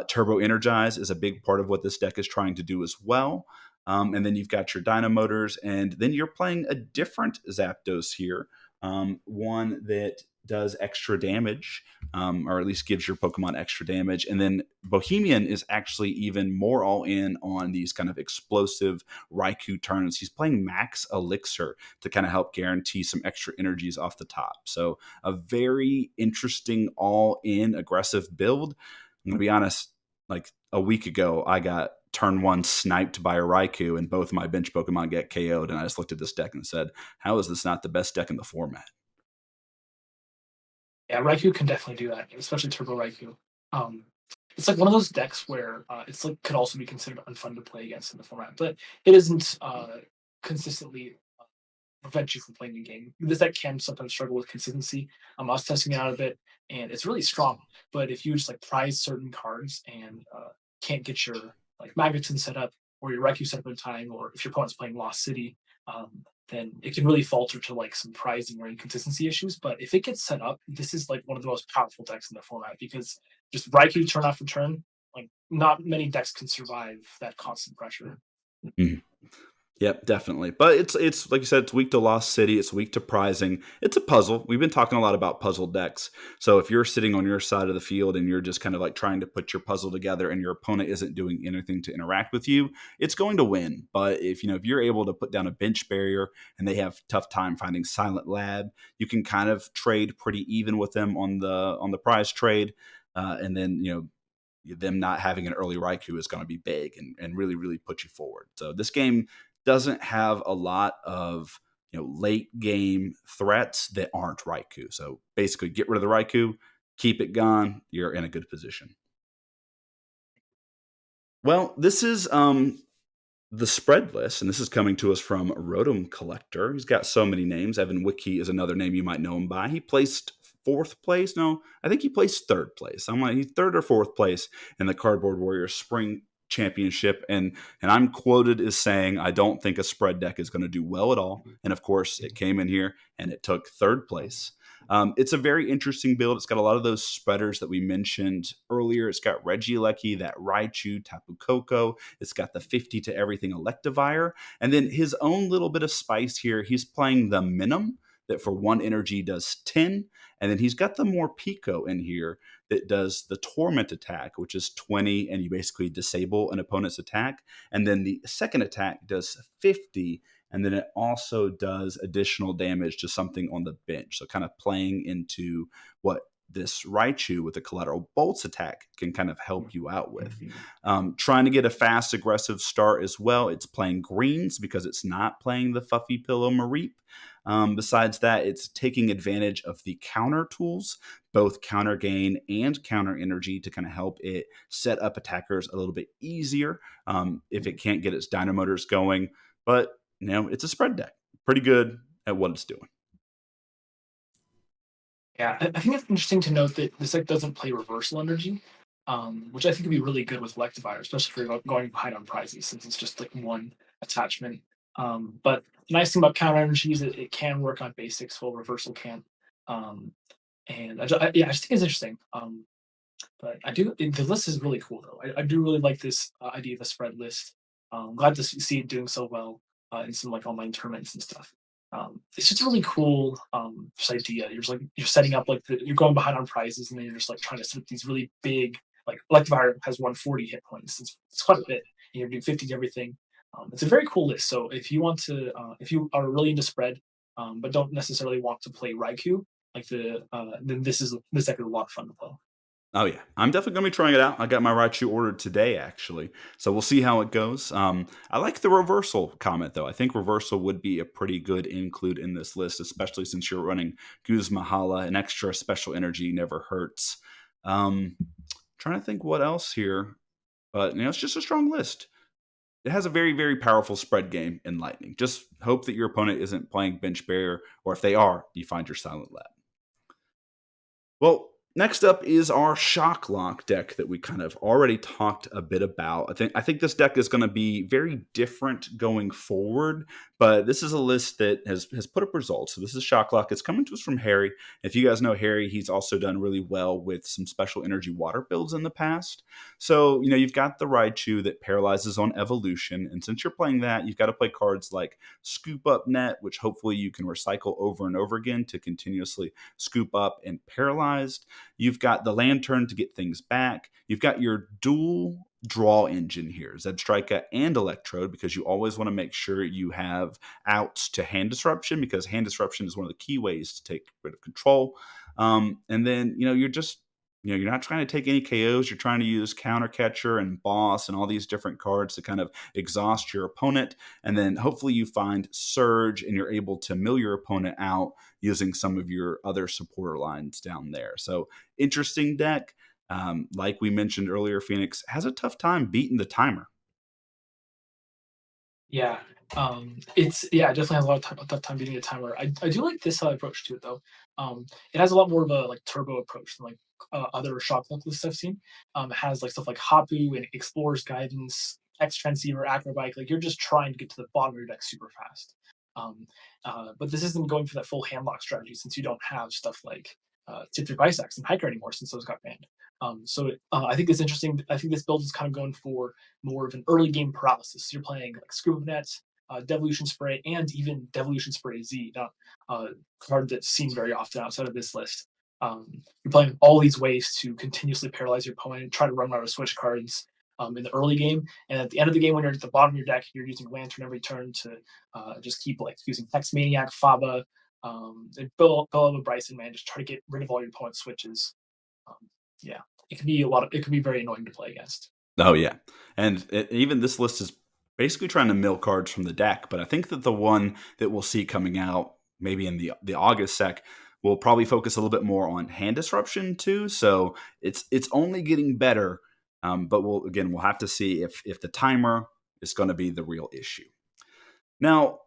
Turbo Energize is a big part of what this deck is trying to do as well. And then you've got your Dynamotors, and then you're playing a different Zapdos here, one that does extra damage, or at least gives your Pokemon extra damage. And then Bohemian is actually even more all in on these kind of explosive Raikou turns. He's playing Max Elixir to kind of help guarantee some extra energies off the top. So a very interesting all in aggressive build. I'm gonna be honest, like a week ago, I got turn one sniped by a Raikou, and both my bench Pokemon get KO'd. And I just looked at this deck and said, how is this not the best deck in the format? Yeah, Raikou can definitely do that, especially Turbo Raikou. Um, it's like one of those decks where it's like could also be considered unfun to play against in the format, but it isn't consistently prevent you from playing the game. This deck can sometimes struggle with consistency. I was testing it out a bit, and it's really strong. But if you just like prize certain cards and can't get your like Magneton set up or your Raikou set up in time, or if your opponent's playing Lost City, then it can really falter to like some pricing or inconsistency issues. But if it gets set up, this is like one of the most powerful decks in the format because just Raikou turn after turn, like not many decks can survive that constant pressure. Mhm. Yep, definitely. But it's like you said, it's weak to Lost City, it's weak to Prizing. It's a puzzle. We've been talking a lot about puzzle decks. So if you're sitting on your side of the field and you're just kind of like trying to put your puzzle together and your opponent isn't doing anything to interact with you, it's going to win. But if you're able to put down a bench barrier and they have tough time finding Silent Lab, you can kind of trade pretty even with them on the prize trade. And then them not having an early Raikou is going to be big and really, really put you forward. So this game doesn't have a lot of late game threats that aren't Raikou. So basically, get rid of the Raikou, keep it gone. You're in a good position. Well, this is the spread list, and this is coming to us from Rotom Collector. He's got so many names. Evan Wiki is another name you might know him by. He placed fourth place. No, I think he placed third place. I'm like he's third or fourth place in the Cardboard Warriors Spring Championship, and I'm quoted as saying I don't think a spread deck is going to do well at all. And of course, it came in here and it took third place. It's a very interesting build. It's got a lot of those spreaders that we mentioned earlier. It's got Regieleki, that Raichu, Tapu Koko. It's got the 50 to everything Electivire. And then his own little bit of spice here. He's playing the Minim that for one energy does 10. And then he's got the more Pico in here that does the Torment attack, which is 20, and you basically disable an opponent's attack. And then the second attack does 50, and then it also does additional damage to something on the bench. So kind of playing into what this Raichu with the collateral bolts attack can kind of help you out with. Trying to get a fast, aggressive start as well. It's playing greens because it's not playing the Fuffy Pillow Mareep. Besides that, it's taking advantage of the counter tools, both counter gain and counter energy, to kind of help it set up attackers a little bit easier if it can't get its dynamotors going. But it's a spread deck. Pretty good at what it's doing. Yeah, I think it's interesting to note that this deck doesn't play reversal energy, which I think would be really good with Electivire, especially if you're going behind on prizes, since it's just like one attachment. But the nice thing about counter energy is that it can work on basics, while reversal can't. Um, and yeah, I just think it's interesting. But the list is really cool though. I do really like this idea of a spread list. Glad to see it doing so well in some like online tournaments and stuff. It's just a really cool just idea. You're setting up you're going behind on prizes, and then you're just like trying to set up these really big like Electivire has 140 hit points. It's quite a bit. And you're doing 50 to everything. It's a very cool list. So if you are really into spread, but don't necessarily want to play Raikou, then this deck is a lot of fun to play. Oh yeah, I'm definitely gonna be trying it out. I got my Raichu ordered today, actually, so we'll see how it goes. I like the reversal comment though. I think reversal would be a pretty good include in this list, especially since you're running Guzma Hala. An extra special energy never hurts. Trying to think what else here, but it's just a strong list. It has a very, very powerful spread game in Lightning. Just hope that your opponent isn't playing bench barrier, or if they are, you find your silent lab. Well, next up is our Shock Lock deck that we kind of already talked a bit about. I think this deck is going to be very different going forward, but this is a list that has put up results. So this is Shock Lock. It's coming to us from Harry. If you guys know Harry, he's also done really well with some special energy water builds in the past. So, you've got the Raichu that paralyzes on evolution, and since you're playing that, you've got to play cards like Scoop Up Net, which hopefully you can recycle over and over again to continuously scoop up and paralyzed. You've got the Lantern to get things back. You've got your dual draw engine here, Zebstrika and Electrode, because you always want to make sure you have outs to Hand Disruption, because Hand Disruption is one of the key ways to take rid of control. And then, you're not trying to take any KOs. You're trying to use Counter Catcher and Boss and all these different cards to kind of exhaust your opponent. And then hopefully you find Surge and you're able to mill your opponent out using some of your other supporter lines down there. So interesting deck. Like we mentioned earlier, Phoenix has a tough time beating the timer. Yeah, it's yeah, it definitely has a tough time beating a timer. I do like this approach to it though. It has a lot more of a like turbo approach than like other shock lock lists I've seen. It has like stuff like Hapu and Explorer's Guidance, X Transceiver, Acrobike. Like you're just trying to get to the bottom of your deck super fast. Um, but this isn't going for that full handlock strategy since you don't have stuff like tip through ice axe and hiker anymore since those got banned. I think it's interesting. I think this build is kind of going for more of an early game paralysis. So you're playing like Scuba Net, Devolution Spray, and even Devolution Spray Z, not card that's seen very often outside of this list. You're playing all these ways to continuously paralyze your opponent, try to run out of switch cards in the early game, and at the end of the game, when you're at the bottom of your deck, you're using Lantern every turn to just keep like using Hex Maniac, Faba, and Bill of Bryson, man, just try to get rid of all your opponent's switches. Um, yeah, it can be a lot of it can be very annoying to play against. Oh yeah, and even this list is basically trying to mill cards from the deck. But I think that the one that we'll see coming out maybe in the August sec will probably focus a little bit more on hand disruption too. So it's only getting better. But we'll have to see if the timer is going to be the real issue. Now,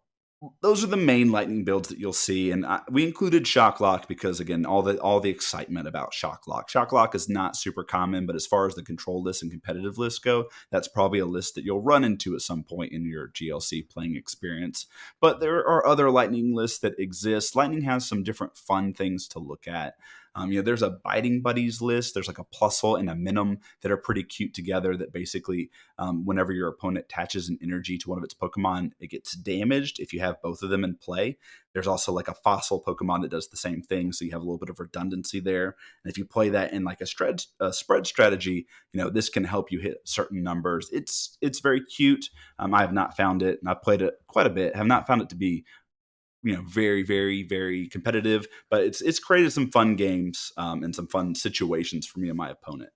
those are the main lightning builds that you'll see, and we included Shocklock because again, all the excitement about Shocklock. Shocklock is not super common, but as far as the control list and competitive lists go, that's probably a list that you'll run into at some point in your GLC playing experience. But there are other lightning lists that exist. Lightning has some different fun things to look at. There's a biting buddies list. There's like a plusle and a minim that are pretty cute together. That basically, whenever your opponent attaches an energy to one of its Pokemon, it gets damaged if you have both of them in play. There's also like a fossil Pokemon that does the same thing, so you have a little bit of redundancy there. And if you play that in like a spread strategy, this can help you hit certain numbers. It's very cute. I have not found it, and I've played it quite a bit. Have not found it to be very, very, very competitive, but it's created some fun games and some fun situations for me and my opponent.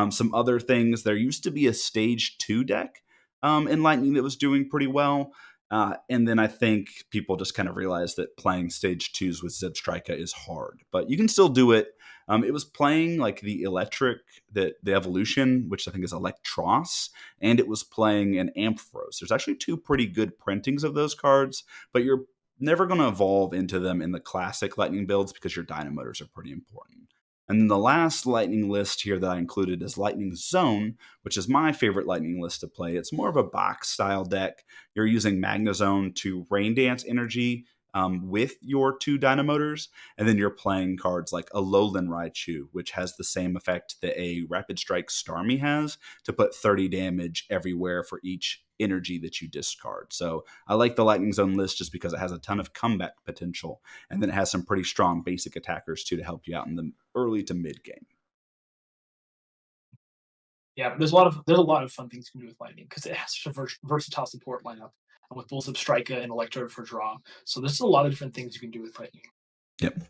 Some other things, there used to be a stage 2 deck in Lightning that was doing pretty well. And then I think people just kind of realized that playing stage 2s with Zebstrika is hard, but you can still do it. It was playing like the electric, the evolution, which I think is Electros, and it was playing an Ampharos. There's actually two pretty good printings of those cards, but you're never going to evolve into them in the classic Lightning builds because your Dynamotors are pretty important. And then the last Lightning list here that I included is Lightning Zone, which is my favorite Lightning list to play. It's more of a box style deck. You're using Magnezone to Rain Dance energy with your two Dynamotors, and then you're playing cards like Alolan Raichu, which has the same effect that a Rapid Strike Starmie has, to put 30 damage everywhere for each energy that you discard. So I like the Lightning Zone list just because it has a ton of comeback potential, and then it has some pretty strong basic attackers too to help you out in the early to mid game. Yeah, there's a lot of fun things you can do with Lightning because it has such a versatile support lineup with both Strika and Electrode for draw. So there's a lot of different things you can do with Lightning. Yep.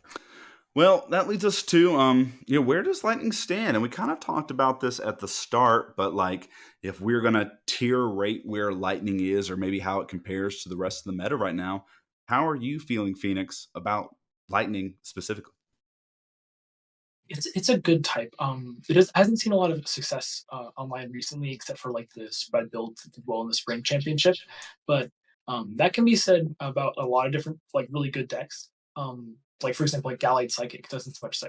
Well, that leads us to where does Lightning stand? And we kind of talked about this at the start, but like if we're gonna tier rate where Lightning is, or maybe how it compares to the rest of the meta right now, how are you feeling, Phoenix, about Lightning specifically? It's a good type. Hasn't seen a lot of success online recently, except for like the spread build that did well in the spring championship. But that can be said about a lot of different like really good decks. Like for example, like Gallade Psychic doesn't see much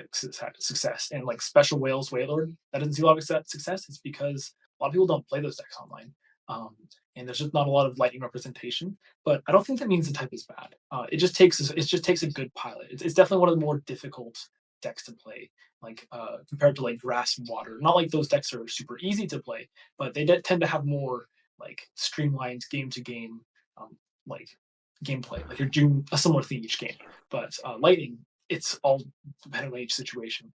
success, and like Special Whales Wailord that doesn't see a lot of success. It's because a lot of people don't play those decks online, um, and there's just not a lot of lightning representation. But I don't think that means the type is bad. It just takes a good pilot. It's definitely one of the more difficult decks to play like compared to like grass and water. Not like those decks are super easy to play, but they tend to have more like streamlined game to game like gameplay. Like you're doing a similar thing each game. But Lightning, it's all dependent on each situation.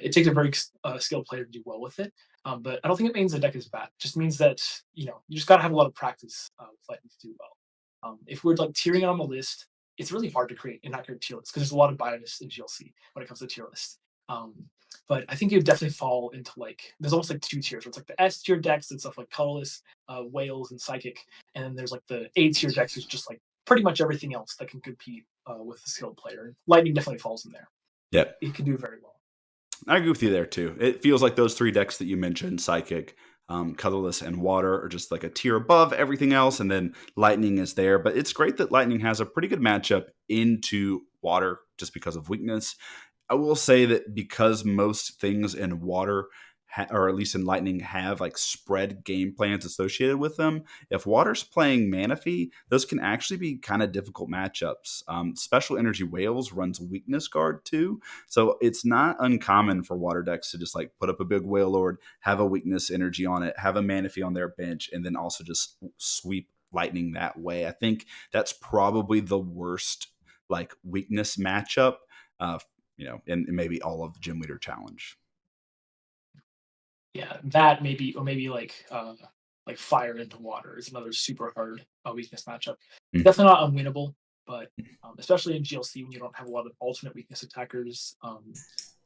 It takes a very skilled player to do well with it. But I don't think it means the deck is bad. It just means that you just got to have a lot of practice with Lightning to do well. If we're like tiering it on the list, it's really hard to create an accurate tier list because there's a lot of bias in GLC when it comes to tier lists. Um, but I think it would definitely fall into like there's almost like two tiers. Where it's like the S tier decks and stuff like Colorless, Whales, and Psychic, and then there's like the A tier decks, which is just like pretty much everything else that can compete with a skilled player. Lightning definitely falls in there. Yep. It can do very well. I agree with you there too. It feels like those three decks that you mentioned, Psychic, Colorless, and Water, are just like a tier above everything else, and then Lightning is there. But it's great that Lightning has a pretty good matchup into Water just because of weakness. I will say that because most things in Water or at least in Lightning, have like spread game plans associated with them. If Water's playing Manaphy, those can actually be kind of difficult matchups. Special Energy Whales runs Weakness Guard too, so it's not uncommon for Water decks to just like put up a big Whale Lord, have a Weakness Energy on it, have a Manaphy on their bench, and then also just sweep Lightning that way. I think that's probably the worst like weakness matchup, uh, in maybe all of the Gym Leader Challenge. Yeah, that maybe or maybe like fire into water is another super hard weakness matchup. Mm. Definitely not unwinnable, but especially in GLC when you don't have a lot of alternate weakness attackers,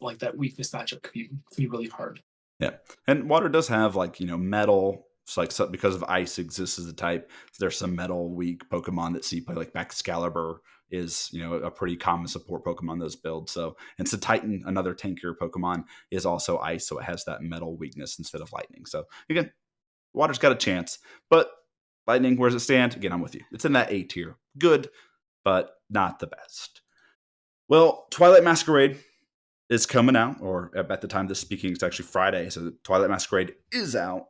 like that weakness matchup could be really hard. Yeah, and water does have like metal. It's like because of ice exists as a type. There's some metal weak Pokemon that see play like Excalibur is a pretty common support Pokemon in those builds. So and so Titan, another tankier Pokemon, is also ice, so it has that metal weakness instead of lightning. So again, water's got a chance, but lightning, where does it stand? Again, I'm with you. It's in that A tier. Good, but not the best. Well, Twilight Masquerade is coming out, or at the time this speaking, it's actually Friday. So Twilight Masquerade is out.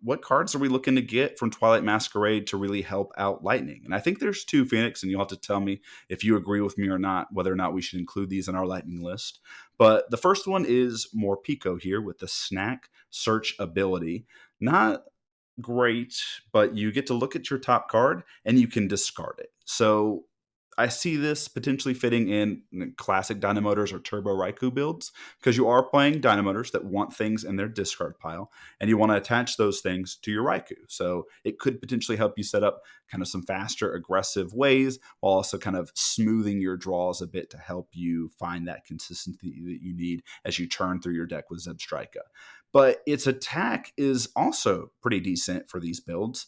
What cards are we looking to get from Twilight Masquerade to really help out Lightning? And I think there's two, Phoenix, and you'll have to tell me if you agree with me or not, whether or not we should include these in our Lightning list. But the first one is more Pico here with the Snack Search ability. Not great, but you get to look at your top card and you can discard it. So I see this potentially fitting in classic Dynamotors or Turbo Raikou builds because you are playing Dynamotors that want things in their discard pile and you want to attach those things to your Raikou. So it could potentially help you set up kind of some faster, aggressive ways while also kind of smoothing your draws a bit to help you find that consistency that you need as you churn through your deck with Zebstrika. But its attack is also pretty decent for these builds.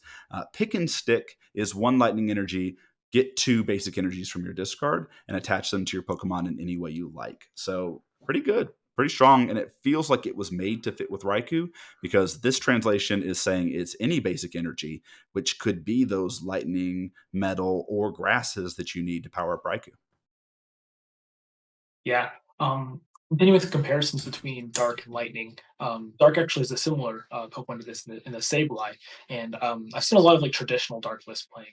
Pick and Stick is one lightning energy. Get two basic energies from your discard and attach them to your Pokemon in any way you like. So pretty good, pretty strong, and it feels like it was made to fit with Raikou because this translation is saying it's any basic energy, which could be those lightning, metal, or grasses that you need to power up Raikou. Yeah. Continuing with the comparisons between Dark and Lightning, Dark actually is a similar Pokemon to this in the Sableye, and I've seen a lot of like traditional Dark lists playing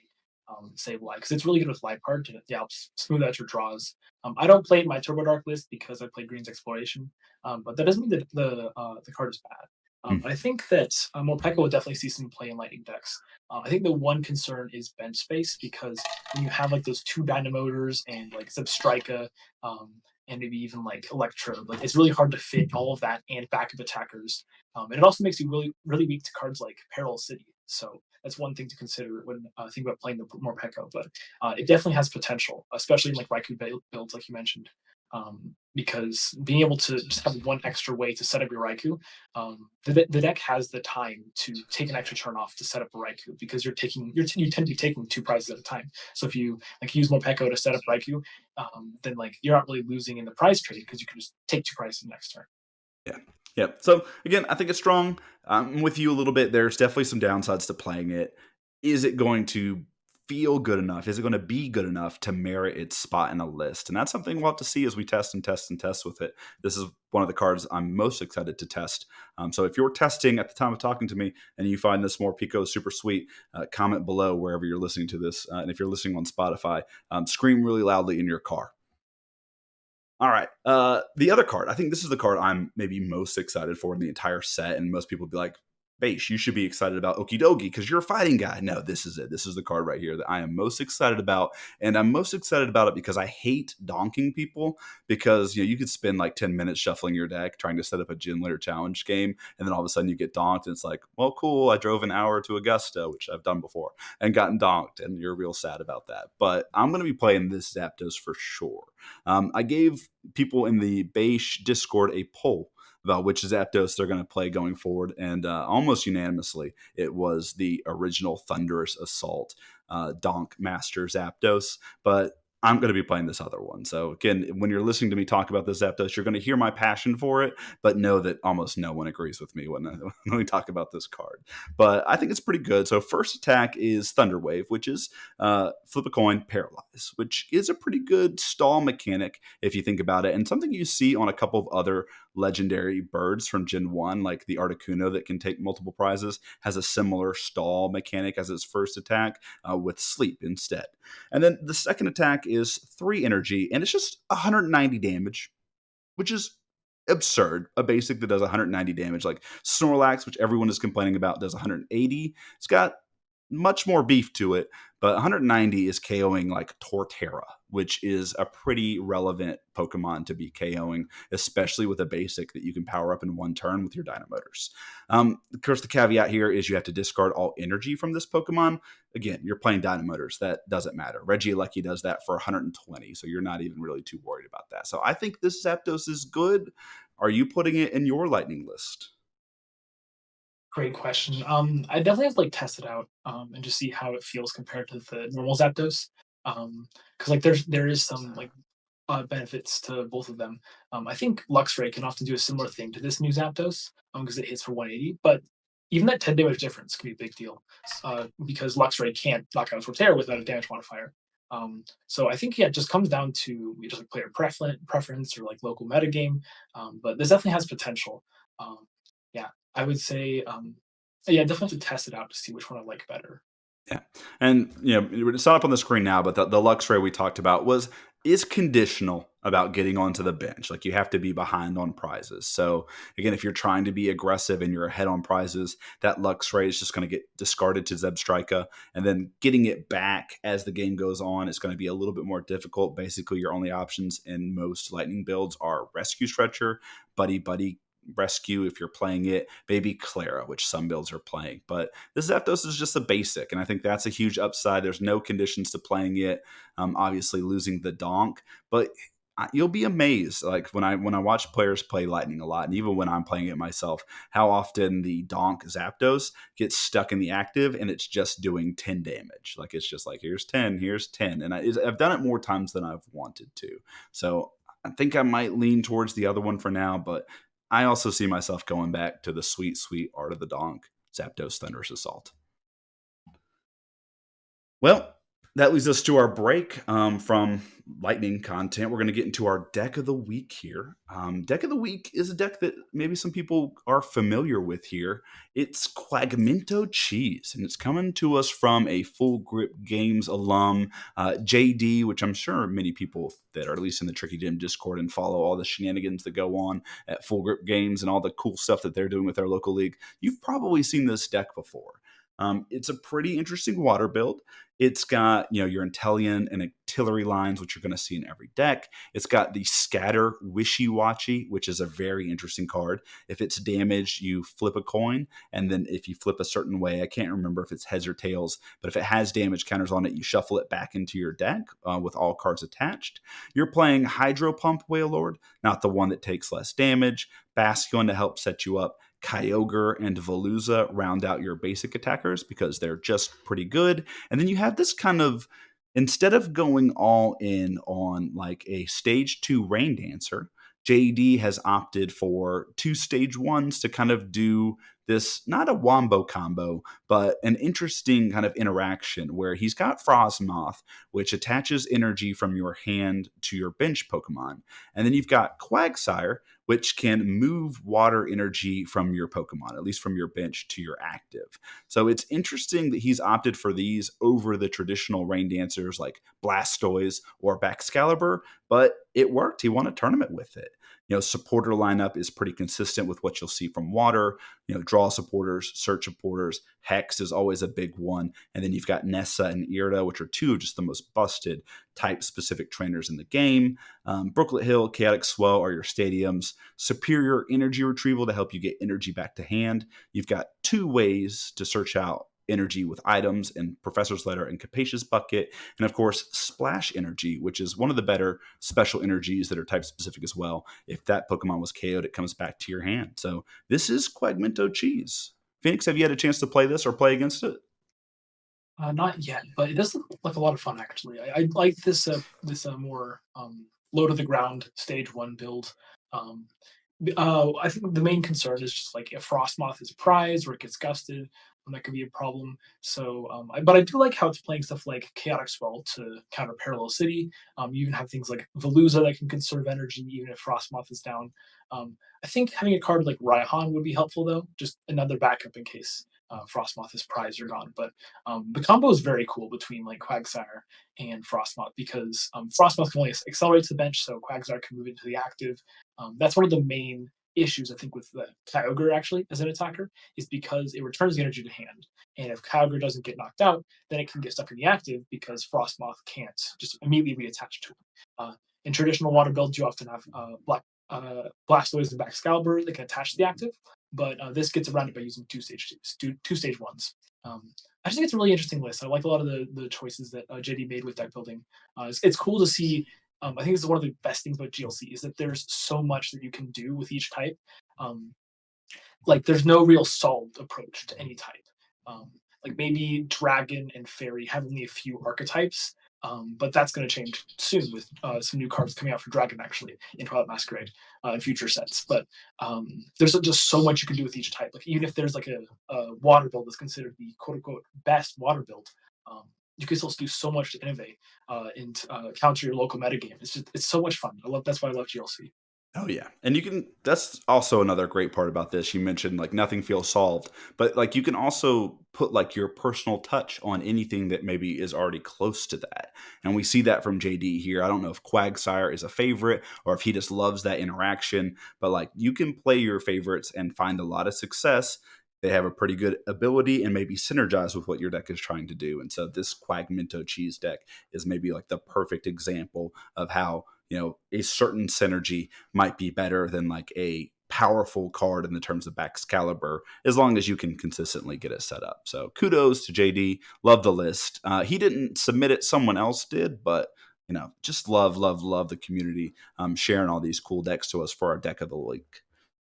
Sableye because it's really good with Life Art and it helps smooth out your draws. I don't play it in my Turbo Dark list because I play Green's Exploration, but that doesn't mean that the card is bad. Mm. I think that Morpeko would definitely see some play in Lightning decks. I think the one concern is bench space because when you have like those two Dynamotors and like Zebstrika, um, and maybe even like Electro. Like it's really hard to fit all of that and backup attackers. And it also makes you really weak to cards like Peril City. So that's one thing to consider when thinking about playing the more Pekko. But it definitely has potential, especially in like Raikou builds, like you mentioned. Because being able to just have one extra way to set up your Raikou, the deck has the time to take an extra turn off to set up a Raikou because you tend to be taking two prizes at a time. So if you like use Morpeko to set up Raikou, then like you're not really losing in the prize trade because you can just take two prizes next turn. Yeah. Yeah. So again, I think it's strong. I'm with you a little bit. There's definitely some downsides to playing it. Is it going to feel good enough? Is it going to be good enough to merit its spot in a list? And that's something we'll have to see as we test and test and test with it. This is one of the cards I'm most excited to test. So if you're testing at the time of talking to me and you find this more Pico super sweet, comment below wherever you're listening to this. And if you're listening on Spotify, scream really loudly in your car. All right. The other card, I think this is the card I'm maybe most excited for in the entire set, and most people would be like, "Base, you should be excited about Okidogi because you're a fighting guy." No, this is it. This is the card right here that I am most excited about, and I'm most excited about it because I hate donking people. Because you could spend like 10 minutes shuffling your deck trying to set up a Gym Leader Challenge game, and then all of a sudden you get donked, and it's like, "Well, cool. I drove an hour to Augusta, which I've done before, and gotten donked," and you're real sad about that. But I'm going to be playing this Zapdos for sure. I gave people in the Beige Discord a poll about which Zapdos they're going to play going forward, and almost unanimously, it was the original Thunderous Assault Donk Master Zapdos. But I'm going to be playing this other one. So again, when you're listening to me talk about this Zapdos, you're going to hear my passion for it, but know that almost no one agrees with me when we talk about this card. But I think it's pretty good. So first attack is Thunder Wave, which is flip a coin, paralyze, which is a pretty good stall mechanic if you think about it, and something you see on a couple of other legendary birds from Gen 1, like the Articuno that can take multiple prizes, has a similar stall mechanic as its first attack with sleep instead. And then the second attack is 3 energy, and it's just 190 damage, which is absurd. A basic that does 190 damage, like Snorlax, which everyone is complaining about, does 180. It's got much more beef to it, but 190 is KOing like Torterra, which is a pretty relevant Pokemon to be KOing, especially with a basic that you can power up in one turn with your Dynamotors. Of course, the caveat here is you have to discard all energy from this Pokemon. Again, you're playing Dynamotors. That doesn't matter. Regieleki does that for 120, so you're not even really too worried about that. So I think this Zapdos is good. Are you putting it in your Lightning list? Great question. I definitely have to like test it out and just see how it feels compared to the normal Zapdos. Because like there is some like benefits to both of them. I think Luxray can often do a similar thing to this new Zapdos because it hits for 180, but even that 10 damage difference can be a big deal because Luxray can't knock out Torterra without a damage modifier. So I think yeah, it just comes down to just like player preference or like local metagame. But this definitely has potential. Um, yeah, I would say yeah, definitely have to test it out to see which one I like better. Yeah. And it's not up on the screen now, but the Luxray we talked about is conditional about getting onto the bench. Like you have to be behind on prizes. So again, if you're trying to be aggressive and you're ahead on prizes, that Luxray is just going to get discarded to Zebstrika. And then getting it back as the game goes on is going to be a little bit more difficult. Basically, your only options in most Lightning builds are Rescue Stretcher, Buddy Buddy Rescue if you're playing it, maybe Clara, which some builds are playing. But this Zapdos is just a basic, and I think that's a huge upside. There's no conditions to playing it. Obviously, losing the Donk, but you'll be amazed. Like when I watch players play Lightning a lot, and even when I'm playing it myself, how often the Donk Zapdos gets stuck in the active and it's just doing 10 damage. Like it's just like here's 10, here's 10, and I've done it more times than I've wanted to. So I think I might lean towards the other one for now, but I also see myself going back to the sweet, sweet art of the Donk, Zapdos Thunderous Assault. Well, that leads us to our break from lightning content. We're going to get into our deck of the week here. Deck of the week is a deck that maybe some people are familiar with here. It's Quagmento Cheese, and it's coming to us from a Full Grip Games alum, JD, which I'm sure many people that are at least in the Tricky Gym Discord and follow all the shenanigans that go on at Full Grip Games and all the cool stuff that they're doing with their local league. You've probably seen this deck before. It's a pretty interesting water build. It's got, your Intellion and Artillery lines, which you're going to see in every deck. It's got the Scatter Wishy-Washy, which is a very interesting card. If it's damaged, you flip a coin, and then if you flip a certain way, I can't remember if it's heads or tails, but if it has damage counters on it, you shuffle it back into your deck with all cards attached. You're playing Hydro Pump Wailord, not the one that takes less damage. Bastion to help set you up. Kyogre and Veluza round out your basic attackers because they're just pretty good. And then you have this kind of, instead of going all in on like a stage 2 Rain Dancer, JD has opted for 2 stage 1s to kind of do this, not a wombo combo, but an interesting kind of interaction where he's got Frostmoth, which attaches energy from your hand to your bench Pokemon. And then you've got Quagsire, which can move water energy from your Pokemon, at least from your bench to your active. So it's interesting that he's opted for these over the traditional Rain Dancers like Blastoise or Baxcalibur, but it worked. He won a tournament with it. Supporter lineup is pretty consistent with what you'll see from Water. Draw supporters, search supporters. Hex is always a big one. And then you've got Nessa and Irida, which are two of just the most busted type-specific trainers in the game. Brooklet Hill, Chaotic Swell are your stadiums. Superior Energy Retrieval to help you get energy back to hand. You've got 2 ways to search out energy with items and Professor's Letter and Capacious Bucket. And of course, Splash Energy, which is one of the better special energies that are type specific as well. If that Pokemon was KO'd, it comes back to your hand. So this is Quagmento Cheese. Phoenix, have you had a chance to play this or play against it? Not yet, but it does look like a lot of fun actually. I like this more low to the ground stage 1 build. I think the main concern is just like if Frostmoth is prized or it gets gusted, that could be a problem. So, but I do like how it's playing stuff like Chaotic Swell to counter Parallel City. You even have things like Veluza that can conserve energy even if Frostmoth is down. I think having a card like Raihan would be helpful though, just another backup in case Frostmoth prize are gone. But the combo is very cool between like Quagsire and Frostmoth because Frostmoth can only accelerate to the bench, so Quagsire can move into the active. That's one of the main issues I think with the Kyogre actually as an attacker is because it returns the energy to hand. And if Kyogre doesn't get knocked out, then it can get stuck in the active because Frostmoth can't just immediately reattach to it. In traditional water builds, you often have Blastoise and Excalibur that can attach to the active, but this gets around it by using two stage ones. I just think it's a really interesting list. I like a lot of the choices that JD made with deck building. It's cool to see. I think this is one of the best things about GLC is that there's so much that you can do with each type. Um, like there's no real solved approach to any type. Like maybe dragon and fairy have only a few archetypes, but that's going to change soon with some new cards coming out for dragon actually in Twilight Masquerade in future sets. But there's just so much you can do with each type. Like even if there's like a water build that's considered the quote unquote best water build. You can still do so much to innovate and counter your local metagame. It's so much fun. That's why I love GLC. Oh yeah. And you can that's also another great part about this. You mentioned like nothing feels solved, but like you can also put like your personal touch on anything that maybe is already close to that. And we see that from JD here. I don't know if Quagsire is a favorite or if he just loves that interaction, but like you can play your favorites and find a lot of success. They have a pretty good ability and maybe synergize with what your deck is trying to do. And so this Quagmento cheese deck is maybe like the perfect example of how, a certain synergy might be better than like a powerful card in the terms of Excalibur, as long as you can consistently get it set up. So kudos to JD. Love the list. He didn't submit it; someone else did, but just love, love, love the community sharing all these cool decks to us for our deck of the week.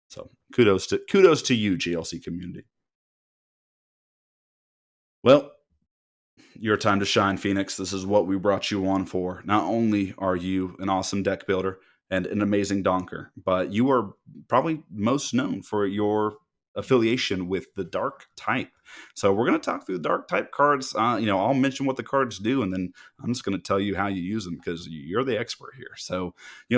So kudos to you, GLC community. Well, your time to shine, Phoenix. This is what we brought you on for. Not only are you an awesome deck builder and an amazing donker, but you are probably most known for your affiliation with the dark type. So we're going to talk through the dark type cards. I'll mention what the cards do, and then I'm just going to tell you how you use them because you're the expert here. So,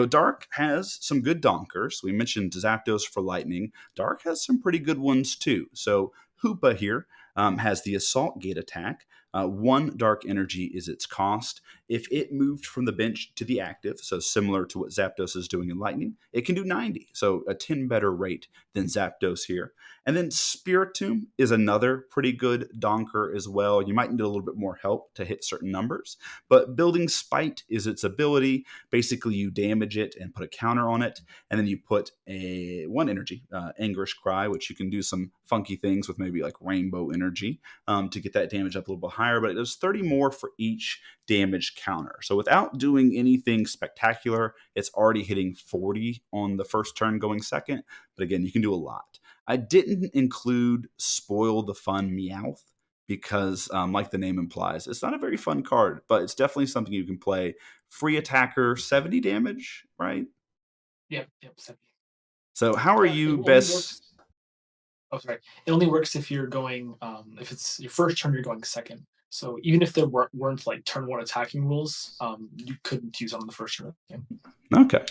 dark has some good donkers. We mentioned Zapdos for lightning. Dark has some pretty good ones too. So Hoopa here has the Assault Gate attack. One dark energy is its cost. If it moved from the bench to the active, so similar to what Zapdos is doing in Lightning, it can do 90, so a 10 better rate than Zapdos here. And then Spiritomb is another pretty good donker as well. You might need a little bit more help to hit certain numbers, but Building Spite is its ability. Basically, you damage it and put a counter on it, and then you put one energy, Angrish Cry, which you can do some funky things with maybe like Rainbow Energy to get that damage up a little bit higher, but it does 30 more for each damage counter. So without doing anything spectacular, it's already hitting 40 on the first turn going second. But again, you can do a lot. I didn't include Spoil the Fun Meowth because, like the name implies, it's not a very fun card, but it's definitely something you can play. Free attacker, 70 damage, right? Yep, 70. So how are Yeah, it you only best? works. Oh, sorry. It only works if you're going, if it's your first turn, you're going second. So even if there weren't like turn one attacking rules, you couldn't use on the first turn of the game. Okay.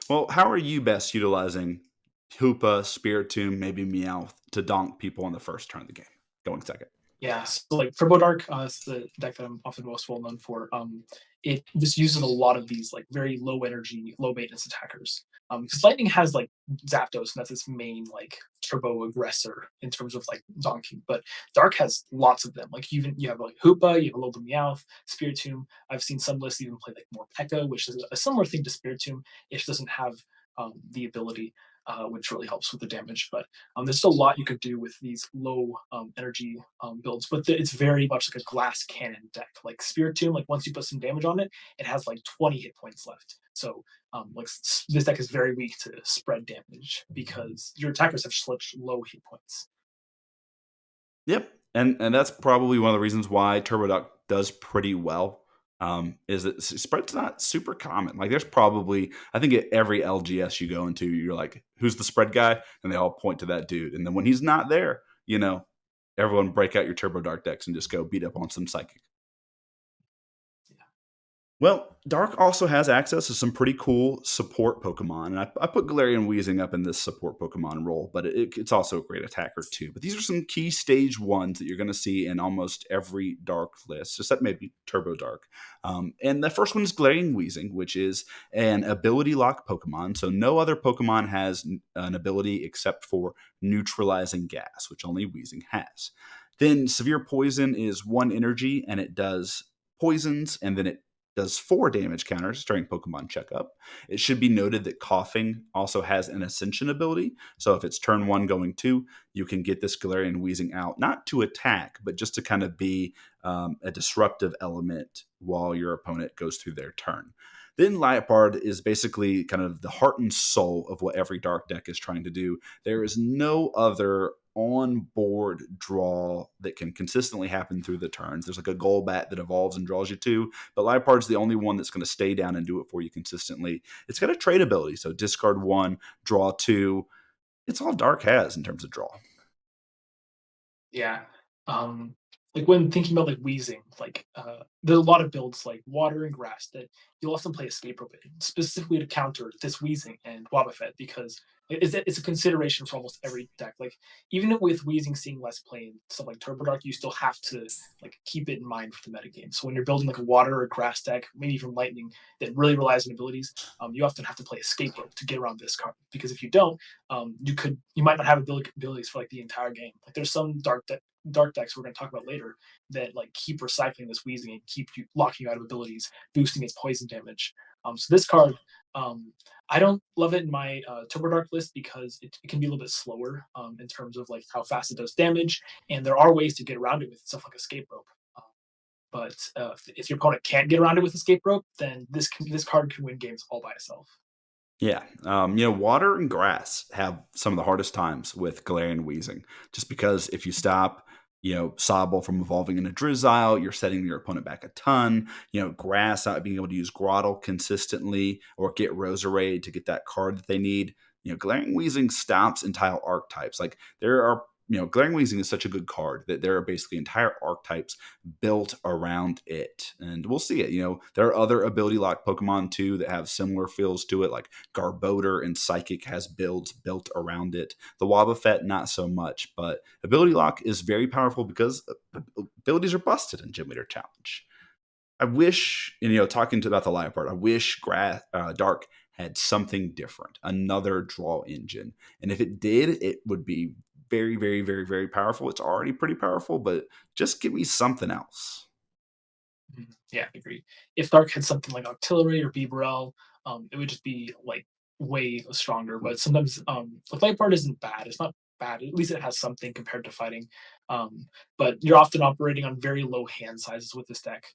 Well, how are you best utilizing Hoopa, Spiritomb, maybe Meowth to donk people on the first turn of the game, going second? Yeah, so like Turbo Dark is the deck that I'm often most well known for. It just uses a lot of these like very low energy, low maintenance attackers. Because Lightning has like Zapdos, and that's its main like turbo aggressor in terms of like donking. But Dark has lots of them. Like you have like Hoopa, you have a little Meowth, Spiritomb. I've seen some lists even play like more Pekka, which is a similar thing to Spiritomb. It just doesn't have the ability, which really helps with the damage. But there's still a lot you could do with these low energy builds, but it's very much like a glass cannon deck. Like Spiritomb, like once you put some damage on it, it has like 20 hit points left. So this deck is very weak to spread damage because your attackers have such low hit points. Yep, and that's probably one of the reasons why Turboduck does pretty well. Is that spread's not super common. Like there's probably I think at every LGS you go into, you're like, who's the spread guy, and they all point to that dude. And then when he's not there, everyone break out your Turbo Dark decks and just go beat up on some Psychic. Yeah. Well, Dark also has access to some pretty cool support Pokemon, and I put Galarian Weezing up in this support Pokemon role, but it's also a great attacker too. But these are some key stage ones that you're going to see in almost every Dark list, except maybe Turbo Dark. And the first one is Galarian Weezing, which is an ability lock Pokemon. So no other Pokemon has an ability except for neutralizing gas, which only Weezing has. Then Severe Poison is one energy, and it does poisons, and then it does 4 damage counters during Pokemon Checkup. It should be noted that Coughing also has an Ascension ability. So if it's turn 1 going 2, you can get this Galarian Weezing out, not to attack, but just to kind of be a disruptive element while your opponent goes through their turn. Then Liepard is basically kind of the heart and soul of what every Dark deck is trying to do. There is no other on board draw that can consistently happen through the turns. There's like a Golbat that evolves and draws you 2, but Liepard's the only one that's going to stay down and do it for you consistently. It's got a trade ability, so discard 1, draw 2. It's all Dark has in terms of draw. Yeah. Um, like when thinking about like wheezing, like there's a lot of builds like water and grass that you'll often play escape rope in, specifically to counter this wheezing and Wobbuffet because it's a consideration for almost every deck. Like even with wheezing seeing less play and stuff like Turbo Dark, you still have to like keep it in mind for the metagame. So when you're building like a water or grass deck, maybe even lightning that really relies on abilities, you often have to play escape rope to get around this card because if you don't, you might not have abilities for like the entire game. Like there's some dark decks we're going to talk about later that like keep recycling this wheezing and keep you locking you out of abilities, boosting its poison damage. So this card, I don't love it in my Turbo Dark list because it can be a little bit slower in terms of like how fast it does damage, and there are ways to get around it with stuff like Escape Rope. But if your opponent can't get around it with Escape Rope, then this card can win games all by itself. Yeah. Water and grass have some of the hardest times with Galarian Wheezing, just because if you stop, Sobble from evolving into Drizzile, you're setting your opponent back a ton. Grass not being able to use Grotle consistently or get Roserade to get that card that they need. Galarian Wheezing stops entire archetypes. Like there are Glaring Weezing is such a good card that there are basically entire archetypes built around it. And we'll see it. There are other ability lock Pokemon too that have similar feels to it, like Garbodor and Psychic has builds built around it. The Wobbuffet, not so much, but ability lock is very powerful because abilities are busted in Gym Leader Challenge. I wish, talking about the Liepard, I wish Dark had something different, another draw engine. And if it did, it would be very, very, very, very powerful. It's already pretty powerful, but just give me something else. Yeah, I agree. If Dark had something like Octillery or Bibarel, it would just be like way stronger. But sometimes like Light Part isn't bad. It's not bad. At least it has something compared to fighting. But you're often operating on very low hand sizes with this deck.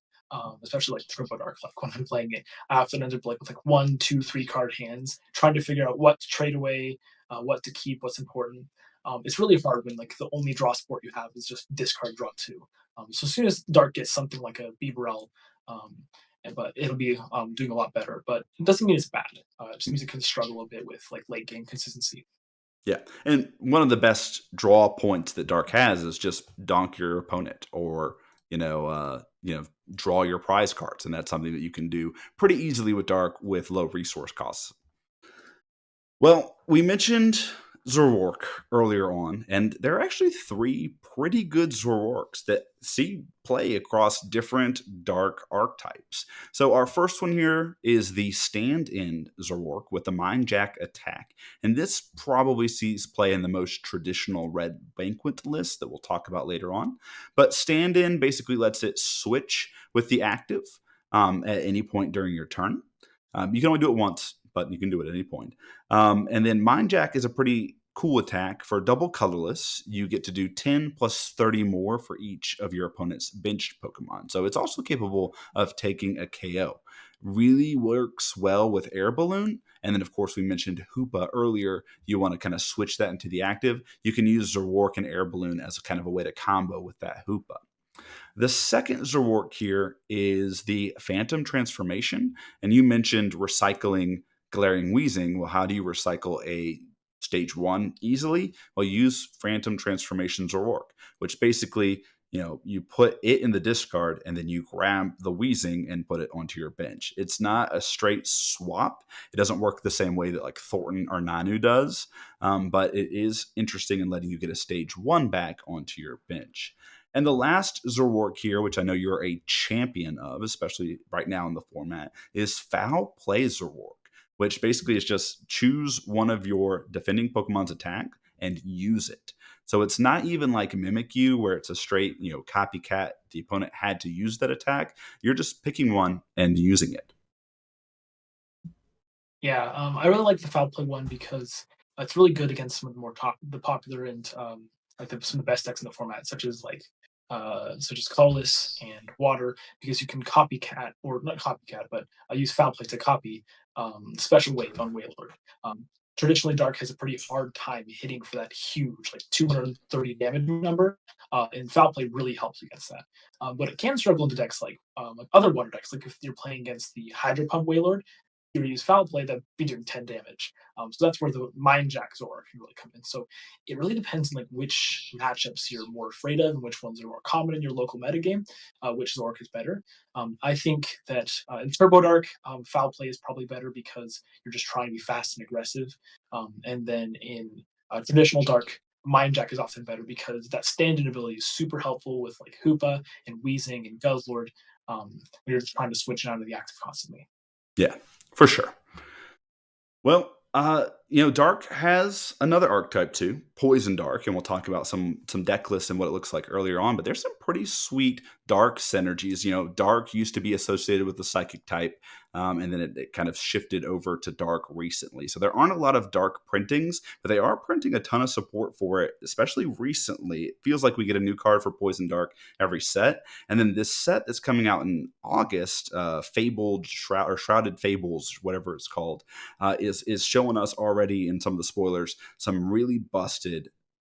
Especially like Turbo Dark, like when I'm playing it, I often end up like with like 1, 2, 3 card hands, trying to figure out what to trade away, what to keep, what's important. It's really hard when like the only draw support you have is just discard draw 2. So as soon as Dark gets something like a Bibarel, um, but it'll be doing a lot better. But it doesn't mean it's bad. It just means it can struggle a bit with like late game consistency. Yeah. And one of the best draw points that Dark has is just donk your opponent or, draw your prize cards. And that's something that you can do pretty easily with Dark with low resource costs. Well, we mentioned Zoroark earlier on, and there are actually 3 pretty good Zoroarks that see play across different dark archetypes. So our first one here is the stand-in Zoroark with the Mind Jack attack, and this probably sees play in the most traditional red banquet list that we'll talk about later on. But stand-in basically lets it switch with the active at any point during your turn. You can only do it once, but you can do it at any point. And then Mind Jack is a pretty cool attack. For double colorless, you get to do 10 plus 30 more for each of your opponent's benched Pokemon. So it's also capable of taking a KO. Really works well with Air Balloon. And then, of course, we mentioned Hoopa earlier. You want to kind of switch that into the active. You can use Zoroark and Air Balloon as a kind of a way to combo with that Hoopa. The second Zoroark here is the Phantom Transformation. And you mentioned recycling Galarian Weezing. Well, how do you recycle a stage one easily, well, use Phantom Transformation Zoroark, which basically, you put it in the discard and then you grab the Wheezing and put it onto your bench. It's not a straight swap. It doesn't work the same way that like Thornton or Nanu does, but it is interesting in letting you get a stage one back onto your bench. And the last Zoroark here, which I know you're a champion of, especially right now in the format, is Foul Play Zoroark, which basically is just choose one of your defending Pokemon's attack and use it. So it's not even like Mimikyu where it's a straight, copycat. The opponent had to use that attack. You're just picking one and using it. Yeah, I really like the foul play one because it's really good against some of the the popular and some of the best decks in the format, such as colorless and water, because you can copycat or not copycat, but I use foul play to copy special wave on Wailord. Um, Traditionally, Dark has a pretty hard time hitting for that huge, like 230 damage number, and foul play really helps against that. But it can struggle into decks like other water decks, like if you're playing against the Hydro Pump Wailord, you use foul play, that'd be doing 10 damage. So that's where the Mind Jack Zora can really come in. So it really depends on like which matchups you're more afraid of and which ones are more common in your local metagame, which Zorak is better. I think that in Turbo Dark, foul play is probably better because you're just trying to be fast and aggressive. And then in traditional Dark, Mind Jack is often better because that stand-in ability is super helpful with like Hoopa and Wheezing and Guzzlord when you're just trying to switch it out of the active constantly. Yeah, for sure. Well, Dark has another archetype too, Poison Dark, and we'll talk about some deck lists and what it looks like earlier on. But there's some pretty sweet Dark synergies. Dark used to be associated with the Psychic type, and then it kind of shifted over to Dark recently. So there aren't a lot of Dark printings, but they are printing a ton of support for it, especially recently. It feels like we get a new card for Poison Dark every set, and then this set that's coming out in August, Fabled Shroud or Shrouded Fables, whatever it's called, is showing us already in some of the spoilers some really busted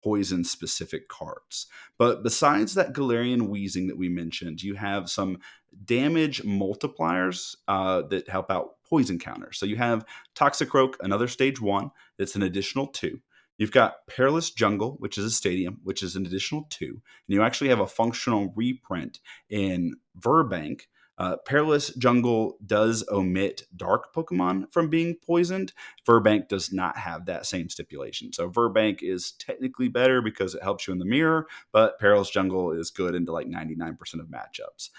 poison specific cards. But besides that Galarian Wheezing that we mentioned, you have some damage multipliers that help out poison counters. So you have Toxicroak, another stage one, that's an additional two. You've got Perilous Jungle, which is a stadium, which is an additional two. And you actually have a functional reprint in Verbank. Perilous Jungle does omit dark Pokemon from being poisoned. Verbank does not have that same stipulation. So Verbank is technically better because it helps you in the mirror, but Perilous Jungle is good into like 99% of matchups.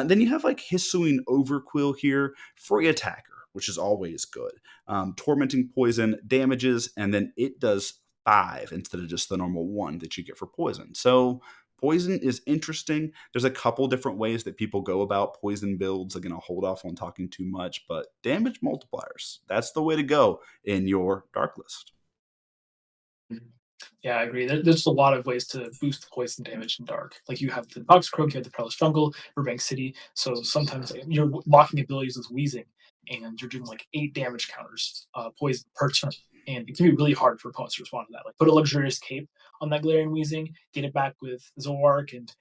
Then you have like Hisuian Overquill here, free attacker, which is always good. Tormenting Poison damages, and then it does 5 instead of just the normal 1 that you get for poison. So poison is interesting. There's a couple different ways that people go about poison builds. Again, I'll hold off on talking too much, but damage multipliers, that's the way to go in your dark list. Yeah, I agree. There's a lot of ways to boost the poison damage in Dark. Like you have the Toxicroak, you have the Perilous Jungle, Burbank City. So sometimes you're locking abilities with Wheezing, and you're doing like 8 damage counters, poison per turn. And it can be really hard for opponents to respond to that. Like put a Luxurious Cape on that Galarian Wheezing, get it back with Zoroark, and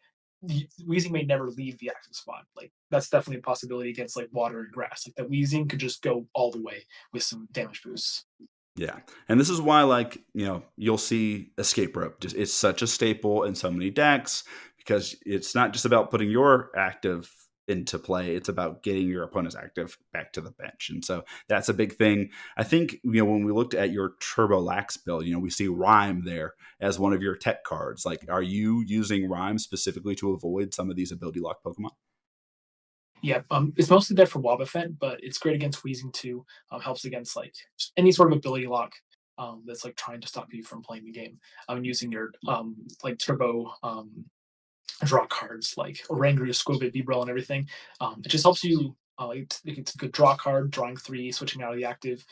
the Wheezing may never leave the active spot. Like that's definitely a possibility against like water and grass. Like that Wheezing could just go all the way with some damage boosts. Yeah. And this is why, like, you'll see Escape Rope. Just it's such a staple in so many decks because it's not just about putting your active into play. It's about getting your opponent's active back to the bench. And so that's a big thing. I think, when we looked at your Turbo Lax build, we see Rhyme there as one of your tech cards. Like, are you using Rhyme specifically to avoid some of these ability lock Pokemon? Yeah, it's mostly there for Wobbuffet, but it's great against Wheezing too. Helps against like just any sort of ability lock that's like trying to stop you from playing the game. Using your like turbo draw cards like Oranguru, Squibit, Bibrel, and everything. It just helps you. It's a good draw card, drawing 3, switching out of the active.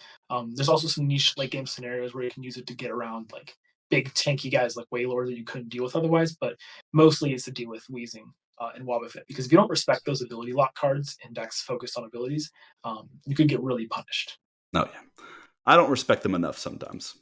There's also some niche late game scenarios where you can use it to get around like big tanky guys like Wailord that you couldn't deal with otherwise, but mostly it's to deal with Wheezing and Wobbuffet. Because if you don't respect those ability lock cards and decks focused on abilities, you could get really punished. Oh, yeah. I don't respect them enough sometimes.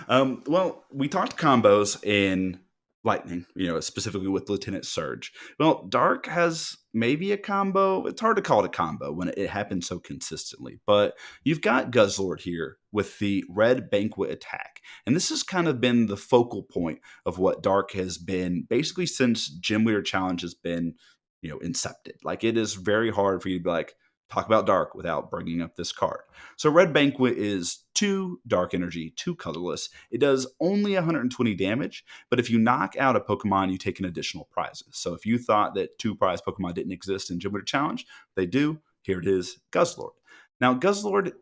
Well, we talked combos in Lightning, specifically with Lieutenant Surge. Well, Dark has maybe a combo. It's hard to call it a combo when it happens so consistently. But you've got Guzzlord here with the Red Banquet attack. And this has kind of been the focal point of what Dark has been basically since Gym Leader Challenge has been, incepted. Like it is very hard for you to be like, talk about Dark without bringing up this card. So Red Banquet is 2 Dark Energy, 2 colorless. It does only 120 damage, but if you knock out a Pokemon, you take an additional prizes. So if you thought that 2 prize Pokemon didn't exist in Gym Leader Challenge, they do. Here it is, Guzzlord. Now, Guzzlord,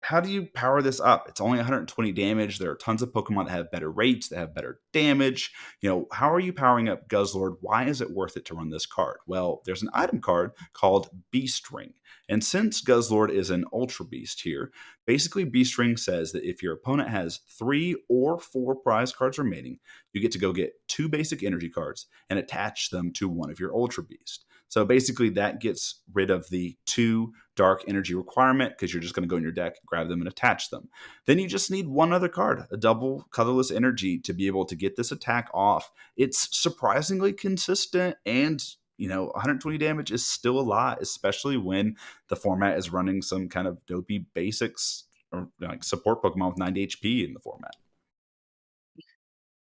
how do you power this up? It's only 120 damage. There are tons of Pokemon that have better rates, that have better damage. How are you powering up Guzzlord? Why is it worth it to run this card? Well, there's an item card called Beast Ring. And since Guzzlord is an Ultra Beast here, basically Beast Ring says that if your opponent has 3 or 4 prize cards remaining, you get to go get 2 basic energy cards and attach them to one of your Ultra Beast. So basically that gets rid of the 2 dark energy requirement because you're just going to go in your deck, grab them, and attach them. Then you just need one other card, a double colorless energy, to be able to get this attack off. It's surprisingly consistent, and 120 damage is still a lot, especially when the format is running some kind of dopey basics or like support Pokemon with 90 HP in the format.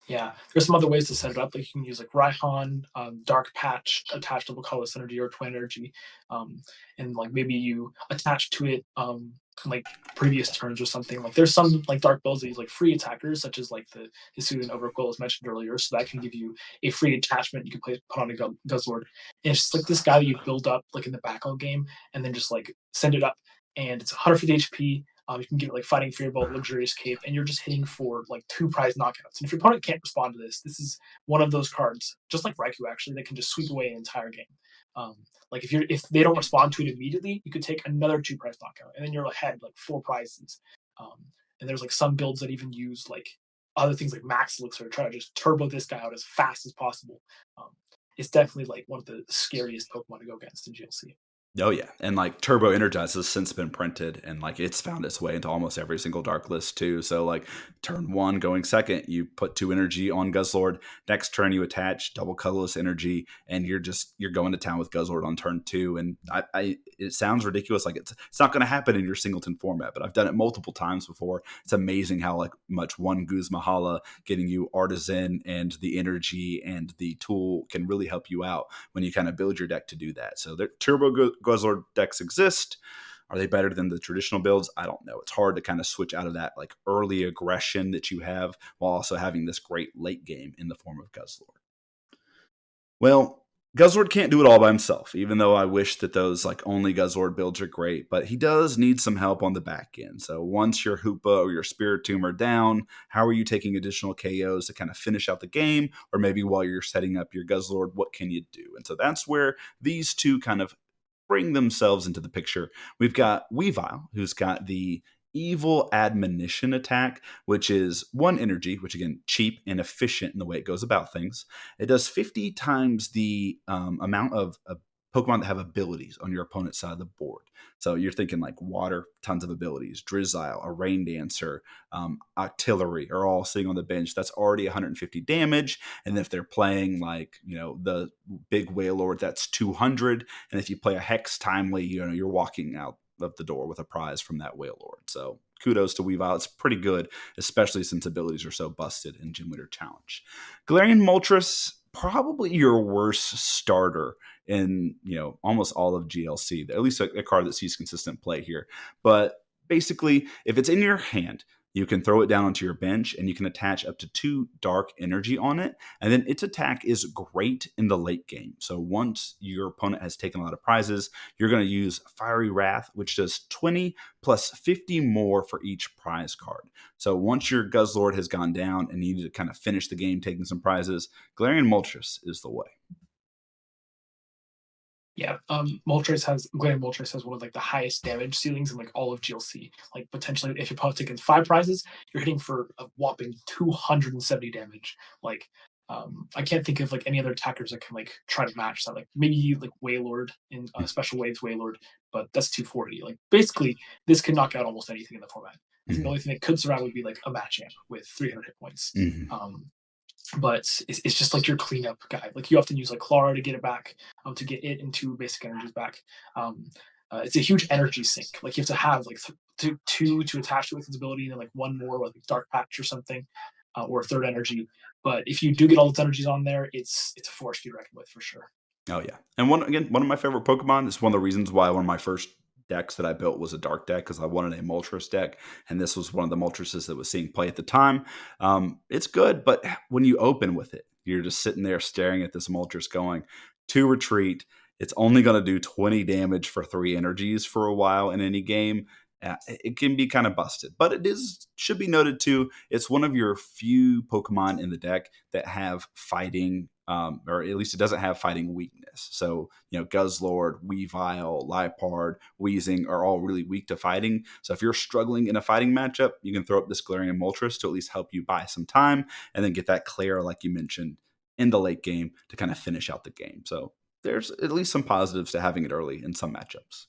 Yeah, there's some other ways to set it up. Like you can use like Raihan, Dark Patch, attach double colorless energy or twin energy, um, and like maybe you attach to it like previous turns or something. Like there's some like dark builds that use like free attackers, such as like the Hisuian Overquill as mentioned earlier. So that can give you a free attachment you can put on a Guzzlord. And it's just like this guy that you build up like in the background game, and then just like send it up, and it's 150 HP. You can get like Fighting Fear Bolt, Luxurious Cape, and you're just hitting for like 2 prize knockouts. And if your opponent can't respond to this is one of those cards, just like Raikou actually, that can just sweep away an entire game. Um, like if they don't respond to it immediately, you could take another 2 prize knockout, and then you're ahead like 4 prizes. And there's like some builds that even use like other things like Max Elixir to try to just turbo this guy out as fast as possible. Um, it's definitely like one of the scariest Pokemon to go against in GLC. Oh yeah, and like Turbo Energize has since been printed, and like it's found its way into almost every single dark list too. So like turn 1 going second, you put 2 energy on Guzzlord. Next turn you attach double colorless energy, and you're going to town with Guzzlord on turn 2. And I it sounds ridiculous, like it's not going to happen in your singleton format, but I've done it multiple times before. It's amazing how like much one Guz Mahala getting you Artisan and the energy and the tool can really help you out when you kind of build your deck to do that. So Turbo Guzzlord decks exist. Are they better than the traditional builds? I don't know. It's hard to kind of switch out of that like early aggression that you have while also having this great late game in the form of Guzzlord. Well, Guzzlord can't do it all by himself, even though I wish that those like only Guzzlord builds are great, but he does need some help on the back end. So once your Hoopa or your Spiritomb are down, how are you taking additional KOs to kind of finish out the game? Or maybe while you're setting up your Guzzlord, what can you do? And so that's where these two kind of bring themselves into the picture. We've got Weavile, who's got the Evil Admonition attack, which is 1 energy, which again, cheap and efficient in the way it goes about things. It does 50 times the amount of Pokemon that have abilities on your opponent's side of the board. So you're thinking like Water, tons of abilities, Drizzile, a Rain Dancer, Octillery are all sitting on the bench. That's already 150 damage. And if they're playing like, the big Wailord, that's 200. And if you play a Hex Timely, you're walking out of the door with a prize from that Wailord. So kudos to Weavile. It's pretty good, especially since abilities are so busted in Gym Leader Challenge. Galarian Moltres, probably your worst starter in almost all of GLC. At least a card that sees consistent play here. But basically, if it's in your hand, you can throw it down onto your bench and you can attach up to 2 dark energy on it. And then its attack is great in the late game. So once your opponent has taken a lot of prizes, you're going to use Fiery Wrath, which does 20 plus 50 more for each prize card. So once your Guzzlord has gone down and you need to kind of finish the game taking some prizes, Galarian Moltres is the way. Yeah, Glaring Moltres has one of like the highest damage ceilings in like all of GLC. Like potentially, if your opponent taking 5 prizes, you're hitting for a whopping 270 damage. Like, I can't think of like any other attackers that can like try to match that. Like maybe like Wailord in Special Waves Wailord, but that's 240. Like basically, this can knock out almost anything in the format. I think the only thing that could survive would be like a Machamp with 300 hit points. Mm-hmm. Um, but it's just like your cleanup guy. Like you often use like Clara to get it back, to get it into basic energies back. Um, it's a huge energy sink. Like you have to have like two to attach to with its ability, and then like one more with like Dark Patch or something, or a third energy. But if you do get all its energies on there, it's a force to be reckoned with for sure. Oh yeah, and one of my favorite Pokemon. Is one of the reasons why one of my first decks that I built was a dark deck because I wanted a Moltres deck, and this was one of the Moltreses that was seeing play at the time. It's good, but when you open with it, you're just sitting there staring at this Moltres going to retreat. It's only going to do 20 damage for 3 energies for a while in any game. It can be kind of busted, but it is should be noted too. It's one of your few Pokemon in the deck that have fighting, or at least it doesn't have fighting weakness. So Guzzlord, Weavile, Liepard, Weezing are all really weak to fighting. So if you're struggling in a fighting matchup, you can throw up this Galarian Moltres to at least help you buy some time, and then get that Claire, like you mentioned, in the late game to kind of finish out the game. So there's at least some positives to having it early in some matchups.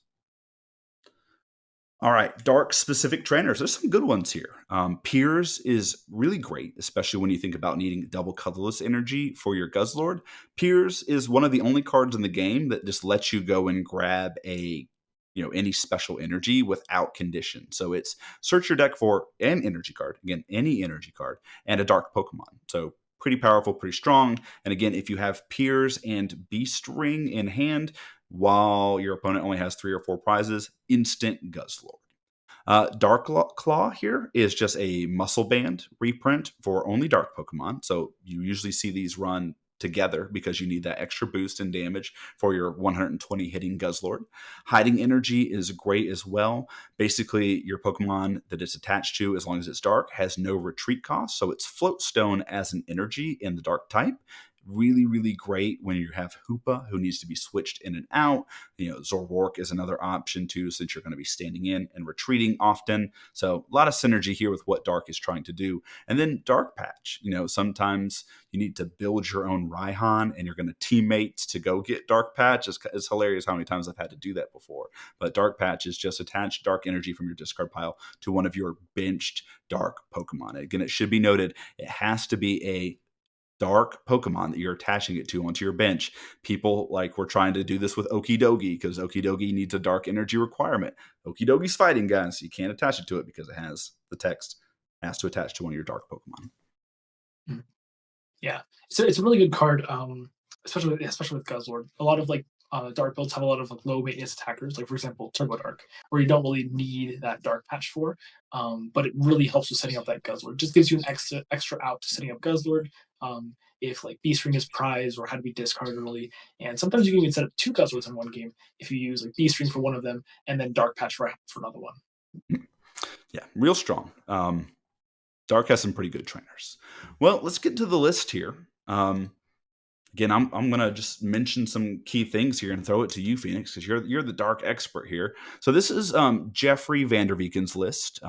All right, dark specific trainers. There's some good ones here. Piers is really great, especially when you think about needing double colorless energy for your Guzzlord. Piers is one of the only cards in the game that just lets you go and grab any special energy without condition. So it's search your deck for an energy card, again, any energy card, and a dark Pokemon. So pretty powerful, pretty strong. And again, if you have Piers and Beast Ring in hand, while your opponent only has 3 or 4 prizes, instant Guzzlord. Dark Claw here is just a muscle band reprint for only dark Pokemon. So you usually see these run together because you need that extra boost in damage for your 120 hitting Guzzlord. Hiding Energy is great as well. Basically, your Pokemon that it's attached to, as long as it's dark, has no retreat cost. So it's Float Stone as an energy in the dark type. Really, really great when you have Hoopa, who needs to be switched in and out. Zorork is another option too, since you're going to be standing in and retreating often. So a lot of synergy here with what Dark is trying to do. And then Dark Patch. Sometimes you need to build your own Raihan, and you're going to teammates to go get Dark Patch. It's hilarious how many times I've had to do that before. But Dark Patch is just attach dark energy from your discard pile to one of your benched dark Pokemon. Again, it should be noted it has to be a dark Pokemon that you're attaching it to onto your bench. People like we're trying to do this with Okidogi because Okidogi needs a dark energy requirement. Okidogi's fighting, guys. You can't attach it to it because it has the text has to attach to one of your dark Pokemon. Mm. Yeah, so it's a really good card, especially with Guzzlord. A lot of like dark builds have a lot of like low maintenance attackers, like for example Turbo Dark, where you don't really need that dark patch for, but it really helps with setting up that Guzzlord. Just gives you an extra out to setting up Guzzlord. If like Beast Ring is prize or had to be discarded early, and sometimes you can even set up two Guzzlords in one game if you use like Beast Ring for one of them and then Dark Patch for another one. Yeah, real strong. Dark has some pretty good trainers. Well, let's get to the list here. Again, I'm gonna just mention some key things here and throw it to you, Phoenix, because you're the dark expert here. So this is Jeffrey Vanderveeken's list.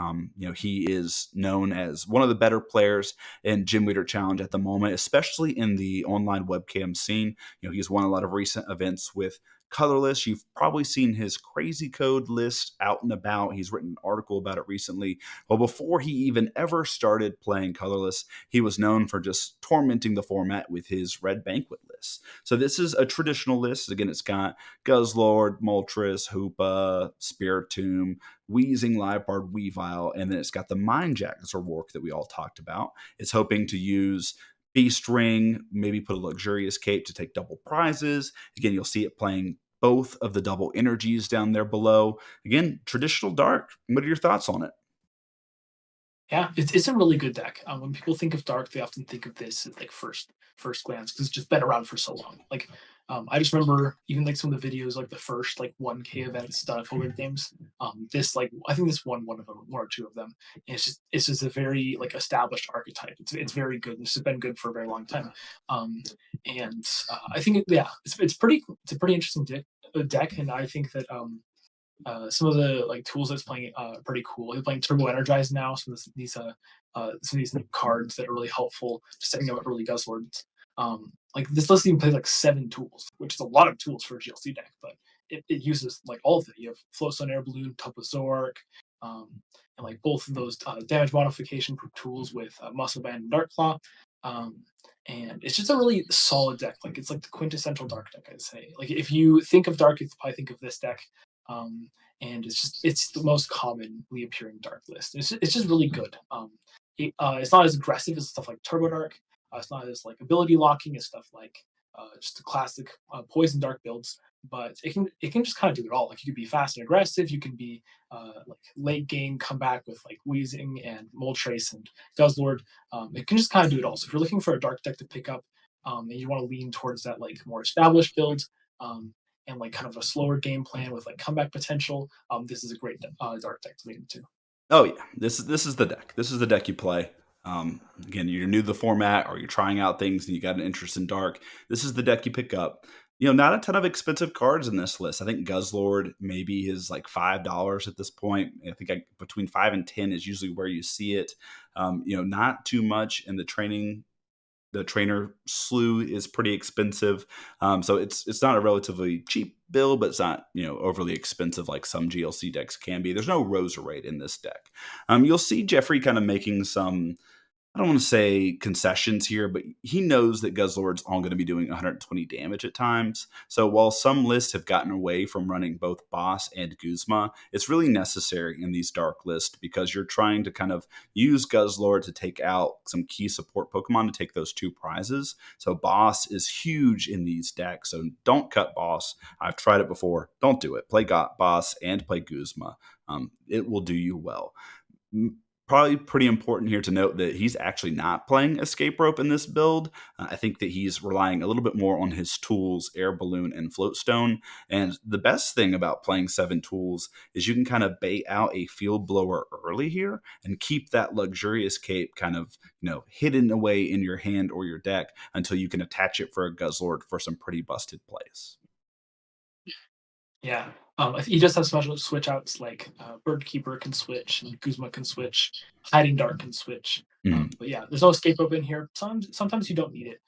He is known as one of the better players in Gym Leader Challenge at the moment, especially in the online webcam scene. He's won a lot of recent events with Colorless. You've probably seen his crazy code list out and about. He's written an article about it recently. Well, before he even ever started playing Colorless, he was known for just tormenting the format with his Red Banquet list. So this is a traditional list. Again, it's got Guzzlord, Moltres, Hoopa, Spiritomb, Weezing, Liepard, Weavile, and then it's got the Mind Jackets or Work that we all talked about. It's hoping to use Beast Ring, maybe put a luxurious cape to take double prizes. Again, you'll see it playing both of the double energies down there below. Again, traditional dark. What are your thoughts on it? Yeah, it's a really good deck. When people think of Dark, they often think of this at like first glance because it's just been around for so long. Like, I just remember even like some of the videos, like the first like 1K events done at Full Games. This like I think this won one of them, one or two of them. And it's just a very like established archetype. It's very good. This has been good for a very long time. And I think yeah, it's a pretty interesting deck, and I think that some of the like tools that's playing are pretty cool. He's playing Turbo Energize now. Some of these new cards that are really helpful to setting up early Guzzlords. Like this list even plays like 7 tools, which is a lot of tools for a GLC deck, but it uses like all of it. You have Flowstone Air Balloon, Topazork, and like both of those damage modification tools with Muscle Band and Dark Claw. Um, and it's just a really solid deck. Like it's like the quintessential dark deck, I'd say. Like if you think of dark, you probably think of this deck. Um, and it's the most commonly appearing dark list. It's just really good. It's not as aggressive as stuff like Turbo Dark. It's not as like ability locking as stuff like just the classic poison dark builds. But it can just kind of do it all. Like you could be fast and aggressive. You can be like late game, come back with like Wheezing and Moltres and Guzzlord. It can just kind of do it all. So if you're looking for a dark deck to pick up, and you want to lean towards that like more established build, um, and like kind of a slower game plan with like comeback potential, this is a great dark deck to lean into. Oh yeah, this is the deck. This is the deck you play. Again, you're new to the format, or you're trying out things, and you got an interest in dark. This is the deck you pick up. Not a ton of expensive cards in this list. I think Guzzlord maybe is like $5 at this point. I think between 5 and 10 is usually where you see it. Not too much in the training. The trainer slew is pretty expensive, so it's not a relatively cheap build, but it's not overly expensive like some GLC decks can be. There's no Roserade in this deck. You'll see Jeffrey kind of making some, I don't want to say concessions here, but he knows that Guzzlord's all going to be doing 120 damage at times. So while some lists have gotten away from running both Boss and Guzma, it's really necessary in these dark lists because you're trying to kind of use Guzzlord to take out some key support Pokemon to take those two prizes. So Boss is huge in these decks. So don't cut Boss. I've tried it before. Don't do it. Play Boss and play Guzma. It will do you well. Probably pretty important here to note that he's actually not playing Escape Rope in this build. I think that he's relying a little bit more on his tools, Air Balloon and Float Stone. And the best thing about playing 7 tools is you can kind of bait out a Field Blower early here and keep that Luxurious Cape kind of hidden away in your hand or your deck until you can attach it for a Guzzlord for some pretty busted plays. Yeah. He just has special switch outs like Bird Keeper can switch and Guzma can switch, Hiding Dark can switch. Mm. But yeah, there's no escape rope in here. Sometimes you don't need it.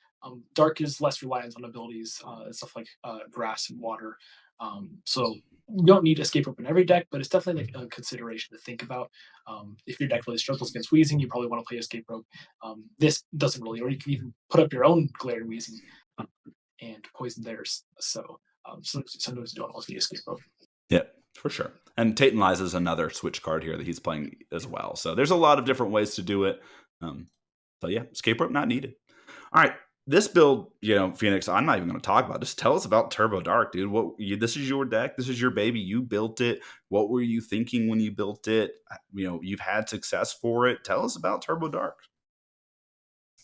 Dark is less reliant on abilities and stuff like grass and water. So you don't need escape rope in every deck, but it's definitely like a consideration to think about. If your deck really struggles against Wheezing, you probably want to play escape rope. This doesn't really, or you can even put up your own Glare Wheezing um, and poison theirs. So sometimes you don't always need escape rope. Yeah, for sure. And Tate and Liza is another switch card here that he's playing as well. So there's a lot of different ways to do it. Um, so yeah, escape rope not needed. All right, this build, Phoenix, I'm not even going to talk about. Just tell us about Turbo Dark, dude. This is your deck. This is your baby. You built it. What were you thinking when you built it? You've had success for it. Tell us about Turbo Dark.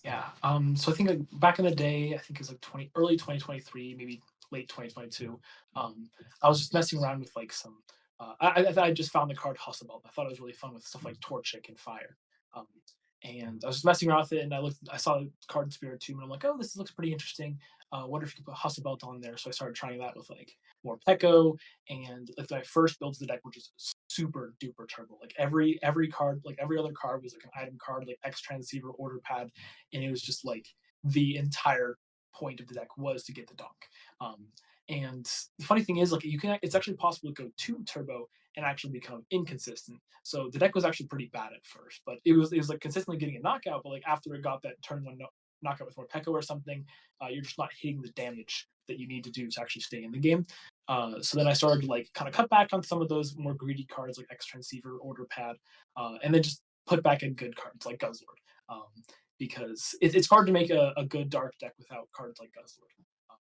Yeah. So I think like back in the day, I think it was like early 2023, maybe late 2022. I was just messing around with like some. I just found the card Hustle Belt. I thought it was really fun with stuff like Torchic and Fire. Um, and I was just messing around with it, and I saw the card Spirit Tomb, and I'm like, oh, this looks pretty interesting. Wonder if you could put Hustle Belt on there. So I started trying that with like more Peko, and like my first builds of the deck were just super duper turbo. Like every card, like every other card was like an item card, like X Transceiver, Order Pad, and it was just like the entire point of the deck was to get the Donk. Um, and the funny thing is, like it's actually possible to go 2 turbo and actually become inconsistent. So the deck was actually pretty bad at first, but it was like consistently getting a knockout. But like after it got that turn one knockout with more Pekka or something, you're just not hitting the damage that you need to do to actually stay in the game. So then I started to like kind of cut back on some of those more greedy cards like X Transceiver, Order Pad, and then just put back in good cards like Guzzlord. Um, because it's hard to make a good dark deck without cards like Guzzlord. Um,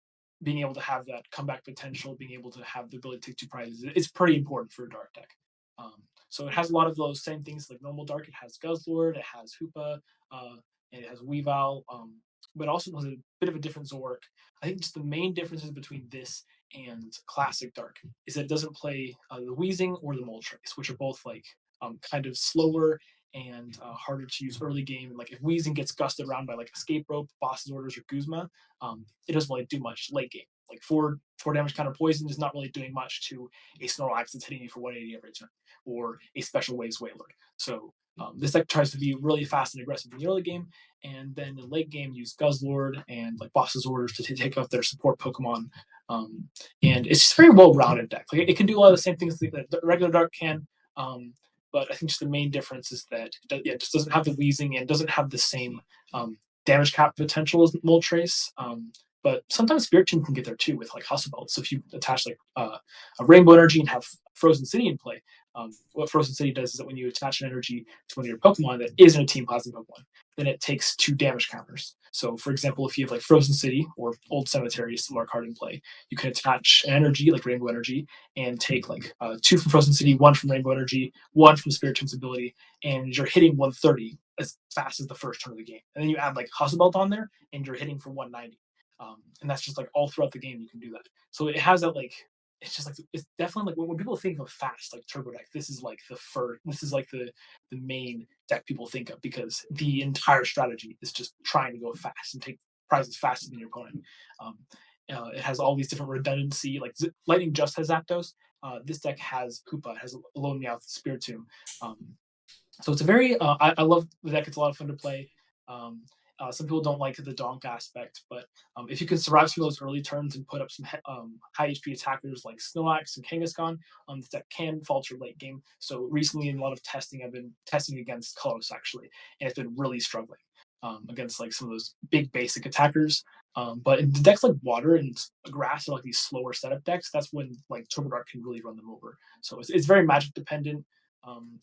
Being able to have that comeback potential, being able to have the ability to take 2 prizes, it's pretty important for a dark deck. So it has a lot of those same things like normal dark. It has Guzzlord, it has Hoopa, and it has Weavile, but also has a bit of a different Zork. I think just the main differences between this and classic dark is that it doesn't play the Wheezing or the Moltres, which are both like kind of slower and harder to use early game. And like if Weezing gets gusted around by like Escape Rope, Boss's Orders, or Guzma, it doesn't really do much late game. Like four damage counter poison is not really doing much to a Snorlax that's hitting you for 180 every turn, or a Special Waves Wailord. So this deck tries to be really fast and aggressive in the early game, and then in late game use Guzzlord and like Boss's Orders to take out their support Pokemon. Um, and it's just a very well-rounded deck. Like it can do a lot of the same things that the regular Dark can, but I think just the main difference is that it just doesn't have the Wheezing and doesn't have the same damage cap potential is Moltres. But sometimes Spirit Tomb can get there too with like Hustle Belts. So if you attach like a Rainbow Energy and have Frozen City in play, what Frozen City does is that when you attach an energy to one of your Pokemon that isn't a Team Plasma Pokemon, then it takes 2 damage counters. So, for example, if you have like Frozen City or Old Cemetery, similar card in play, you can attach an energy like Rainbow Energy and take like 2 from Frozen City, 1 from Rainbow Energy, 1 from Spirit Tomb's ability, and you're hitting 130 as fast as the first turn of the game. And then you add like Hustle Belt on there, and you're hitting for 190. And that's just like all throughout the game you can do that. So it has that like it's just like it's definitely like when people think of fast like turbo deck, this is like the first this is like the main deck people think of because the entire strategy is just trying to go fast and take prizes faster than your opponent. um, it has all these different redundancy like lightning just has Zapdos. This deck has Koopa, it has Lone Meowth, Spiritomb. um, so it's a very I love the deck. It's a lot of fun to play. Um, some people don't like the donk aspect, but if you can survive some of those early turns and put up some high HP attackers like Snorlax and Kangaskhan, this deck can falter late game. So recently, in a lot of testing, I've been testing against Kalos actually, and it's been really struggling against like some of those big basic attackers. But in the decks like Water and Grass are like these slower setup decks. That's when like Turbo Dark can really run them over. So it's very magic dependent.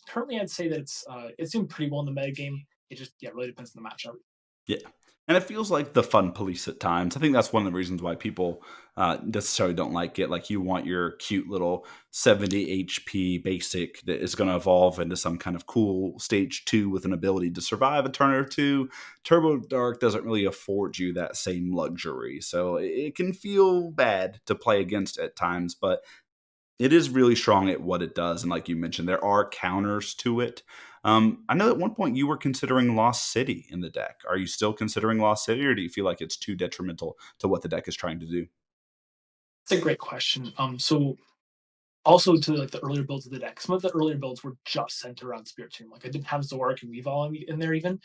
Currently, I'd say that it's doing pretty well in the meta game. It just really depends on the matchup. Yeah. And it feels like the fun police at times. I think that's one of the reasons why people necessarily don't like it. Like you want your cute little 70 HP basic that is going to evolve into some kind of cool stage 2 with an ability to survive a turn or two. Turbo Dark doesn't really afford you that same luxury. So it can feel bad to play against at times, but it is really strong at what it does. And like you mentioned, there are counters to it. I know at one point you were considering Lost City in the deck. Are you still considering Lost City, or do you feel like it's too detrimental to what the deck is trying to do? It's a great question. So also to like the earlier builds of the deck, some of the earlier builds were just centered around Spirit Tomb. Like I didn't have Zoroark and Weavile in there even,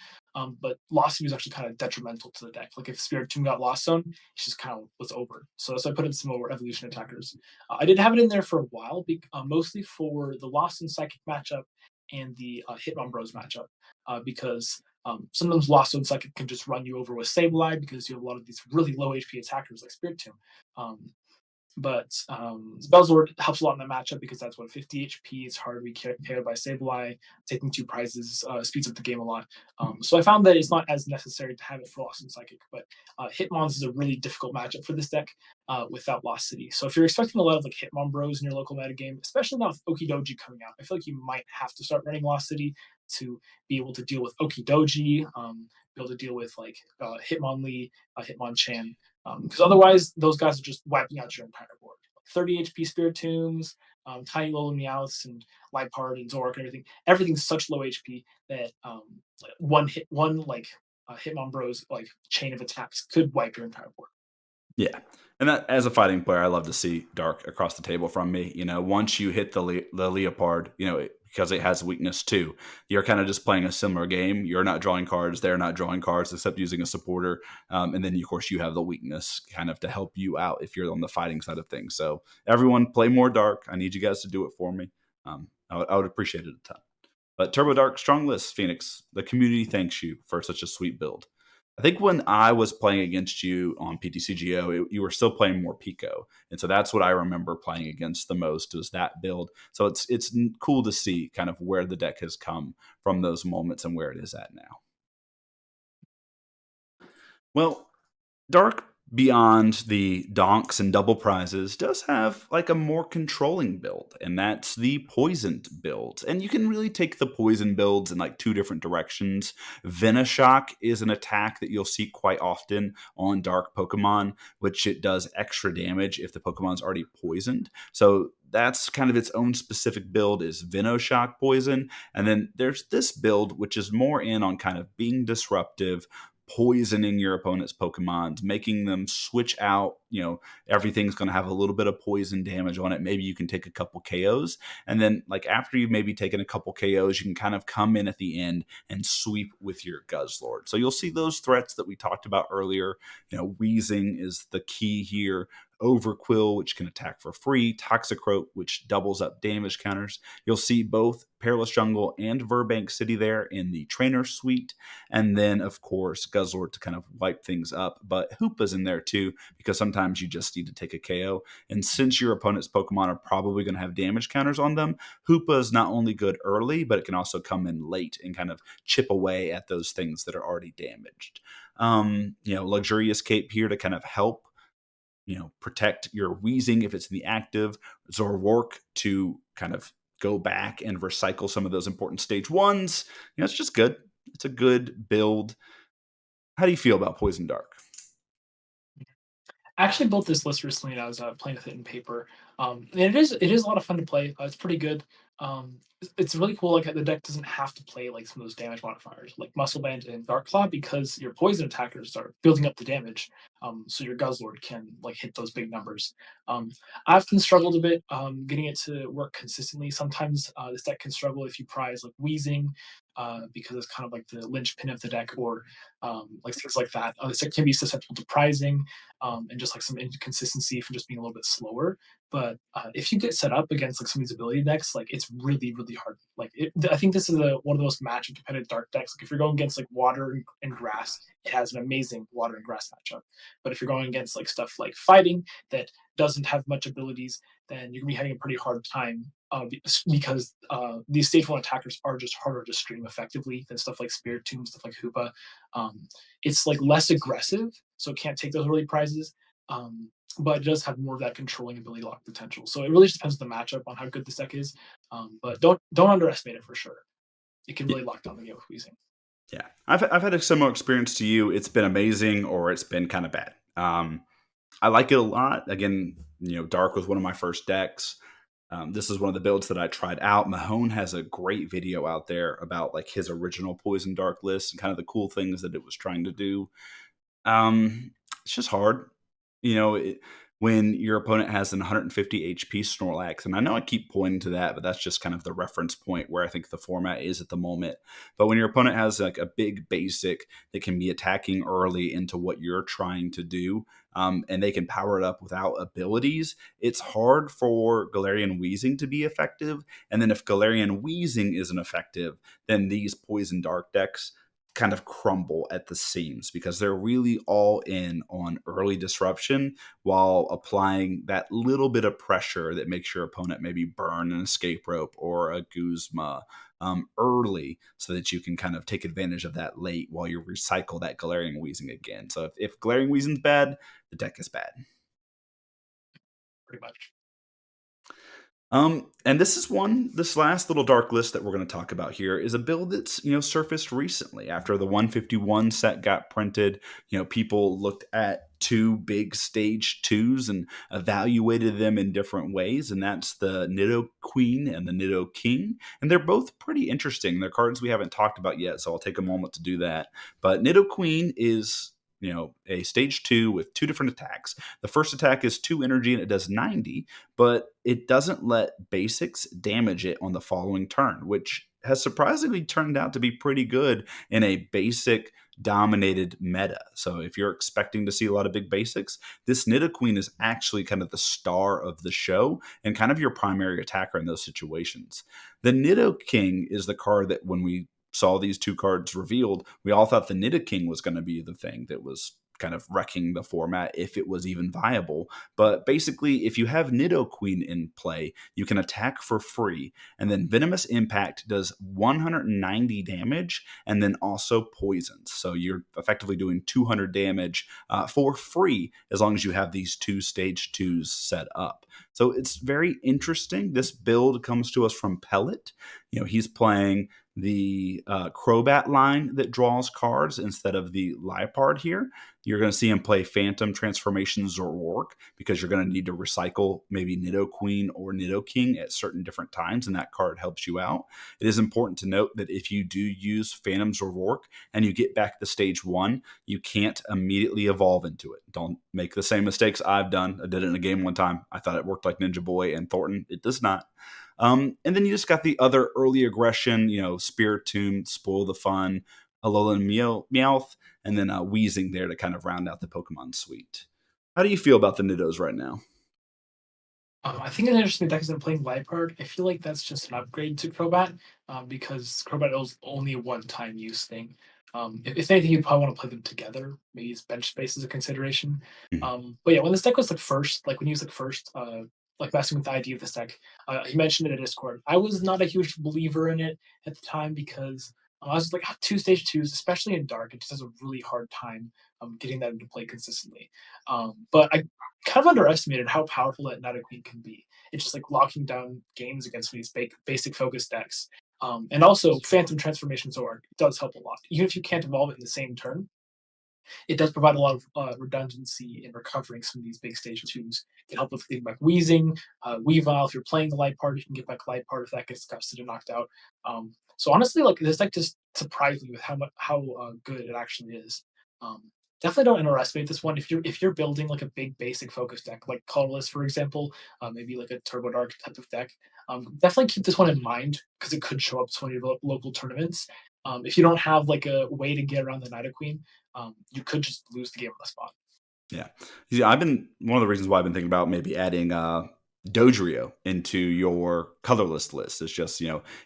but Lost City was actually kind of detrimental to the deck. Like if Spirit Tomb got Lost Zone, it just kind of was over. So I put in some more evolution attackers. I did have it in there for a while, mostly for the Lost and Psychic matchup and the Hitmon Bros matchup, because sometimes Lost Zone Psychic can just run you over with Sableye because you have a lot of these really low HP attackers like Spirit Tomb. But Spellzord helps a lot in the matchup because that's what 50 HP. It's hard to be KO'd by Sableye. Taking 2 prizes speeds up the game a lot. So I found that it's not as necessary to have it for Lost and Psychic, but Hitmons is a really difficult matchup for this deck without Lost City. So if you're expecting a lot of like Hitmon Bros in your local metagame, especially now with Okidoji coming out, I feel like you might have to start running Lost City to be able to deal with Okidoji, be able to deal with like Hitmonlee, Hitmonchan, because otherwise those guys are just wiping out your entire board. 30 HP Spirit Tombs, tiny little Meowths and Liepard and Zoroark and everything. Everything's such low HP that one like Hitmon Bros like chain of attacks could wipe your entire board. Yeah. And that, as a fighting player, I love to see Dark across the table from me. Once you hit the Leopard, because it has weakness too, you're kind of just playing a similar game. You're not drawing cards; they're not drawing cards, except using a supporter. And then, of course, you have the weakness kind of to help you out if you're on the fighting side of things. So, everyone, play more Dark. I need you guys to do it for me. I would appreciate it a ton. But Turbo Dark, strong list, Phoenix. The community thanks you for such a sweet build. I think when I was playing against you on PTCGO, you were still playing more Pico, and so that's what I remember playing against the most was that build. So it's cool to see kind of where the deck has come from those moments and where it is at now. Well, Dark, beyond the donks and double prizes, does have like a more controlling build, and that's the poisoned build. And you can really take the poison builds in like 2 different directions. Venoshock is an attack that you'll see quite often on dark Pokemon, which it does extra damage if the Pokemon's already poisoned. So that's kind of its own specific build is Venoshock poison. And then there's this build, which is more in on kind of being disruptive, poisoning your opponent's Pokemons, making them switch out. Everything's going to have a little bit of poison damage on it. Maybe you can take a couple KOs. And then, like, after you've maybe taken a couple KOs, you can kind of come in at the end and sweep with your Guzzlord. So you'll see those threats that we talked about earlier. Wheezing is the key here. Overquill, which can attack for free, Toxicroak, which doubles up damage counters. You'll see both Perilous Jungle and Verbank City there in the trainer suite. And then, of course, Guzzlord to kind of wipe things up. But Hoopa's in there too, because sometimes you just need to take a KO. And since your opponent's Pokemon are probably going to have damage counters on them, Hoopa is not only good early, but it can also come in late and kind of chip away at those things that are already damaged. Luxurious Cape here to kind of help protect your Wheezing if it's in the active. Zorwark to kind of go back and recycle some of those important stage ones. It's just good. It's a good build. How do you feel about Poison Dark? I actually built this list recently, and I was playing with it in paper. And it is a lot of fun to play. It's pretty good. It's really cool. Like the deck doesn't have to play like some of those damage modifiers, like Muscle Band and Dark Claw, because your poison attackers are building up the damage. So your Guzzlord can like hit those big numbers. I've often struggled a bit getting it to work consistently. Sometimes this deck can struggle if you prize like Wheezing, because it's kind of like the linchpin of the deck, or like things like that. This deck can be susceptible to prizing, and just like some inconsistency from just being a little bit slower. But if you get set up against like some of these ability decks, like it's really really hard. I think this is one of the most matchup dependent dark decks. Like if you're going against like water and grass, it has an amazing water and grass matchup. But if you're going against like stuff like fighting that doesn't have much abilities, then you're gonna be having a pretty hard time, because these stage one attackers are just harder to stream effectively than stuff like Spirit Tomb, stuff like Hoopa. It's like less aggressive, so it can't take those early prizes. But it does have more of that controlling ability lock potential. So it really just depends on the matchup on how good this deck is. But don't underestimate it for sure. It can really lock down the game with Wheezing. Yeah, I've had a similar experience to you. It's been amazing, or it's been kind of bad. I like it a lot. Again, Dark was one of my first decks. This is one of the builds that I tried out. Mahone has a great video out there about like his original Poison Dark list and kind of the cool things that it was trying to do. It's just hard, you know, it, when your opponent has an 150 HP Snorlax. And I know I keep pointing to that, but that's just kind of the reference point where I think the format is at the moment. But when your opponent has like a big basic that can be attacking early into what you're trying to do, and they can power it up without abilities, it's hard for Galarian Wheezing to be effective. And then if Galarian Wheezing isn't effective, then these Poison Dark decks kind of crumble at the seams because they're really all in on early disruption while applying that little bit of pressure that makes your opponent maybe burn an escape rope or a Guzma early so that you can kind of take advantage of that late while you recycle that Galarian Wheezing again. So if Galarian Wheezing's bad, the deck is bad. Pretty much. And this last little dark list that we're going to talk about here is a build that's, surfaced recently after the 151 set got printed. People looked at two big stage twos and evaluated them in different ways. And that's the Nido Queen and the Nido King. And they're both pretty interesting. They're cards we haven't talked about yet. So I'll take a moment to do that. But Nido Queen is, a stage two with two different attacks. The first attack is 2 energy and it does 90, but it doesn't let basics damage it on the following turn, which has surprisingly turned out to be pretty good in a basic dominated meta. So if you're expecting to see a lot of big basics, this Nidoqueen is actually kind of the star of the show and kind of your primary attacker in those situations. The Nidoking is the card that when we saw these two cards revealed, we all thought the Nidoking was going to be the thing that was kind of wrecking the format if it was even viable. But basically, if you have Nidoqueen in play, you can attack for free, and then Venomous Impact does 190 damage and then also poisons. So you're effectively doing 200 damage for free as long as you have these two stage twos set up. So it's very interesting. This build comes to us from Pellet. He's playing the Crobat line that draws cards instead of the Liepard here. You're going to see him play Phantom Transformation Zoroark because you're going to need to recycle maybe Nidoqueen or Nidoking at certain different times, and that card helps you out. It is important to note that if you do use Phantom Zoroark and you get back to stage 1, you can't immediately evolve into it. Don't make the same mistakes I've done. I did it in a game one time. I thought it worked like Ninja Boy and Thornton. It does not. And then you just got the other early aggression, Spirit Tomb, Spoil the Fun, Alolan Meowth, and then Wheezing there to kind of round out the Pokemon suite. How do you feel about the Nidos right now? I think an interesting deck is in playing Liepard. I feel like that's just an upgrade to Crobat, because Crobat is only a one-time use thing. If anything, you'd probably want to play them together. Maybe use bench space as a consideration. Mhm. But yeah, when this deck was like first, like when you was like first, like messing with the idea of this deck, he mentioned it in Discord. I was not a huge believer in it at the time because I was like, two stage twos, especially in dark, it just has a really hard time getting that into play consistently. But I kind of underestimated how powerful that Night Queen can be. It's just like locking down games against these basic focus decks. And also, Phantom Transformation Zord does help a lot. Even if you can't evolve it in the same turn, it does provide a lot of redundancy in recovering some of these big stage twos. It can help with things like Wheezing, Weavile. If you're playing the light part, you can get back light part if that gets gusted and knocked out. So honestly, like this deck just surprised me with how good it actually is. Definitely don't underestimate this one. If you're building like a big basic focus deck, like Colorless, for example, maybe like a Turbo Dark type of deck, definitely keep this one in mind because it could show up to one of your local tournaments. If you don't have like a way to get around the Night Queen, you could just lose the game on the spot. Yeah. Yeah, I've been one of the reasons why I've been thinking about maybe adding Dodrio into your colorless list. It's just,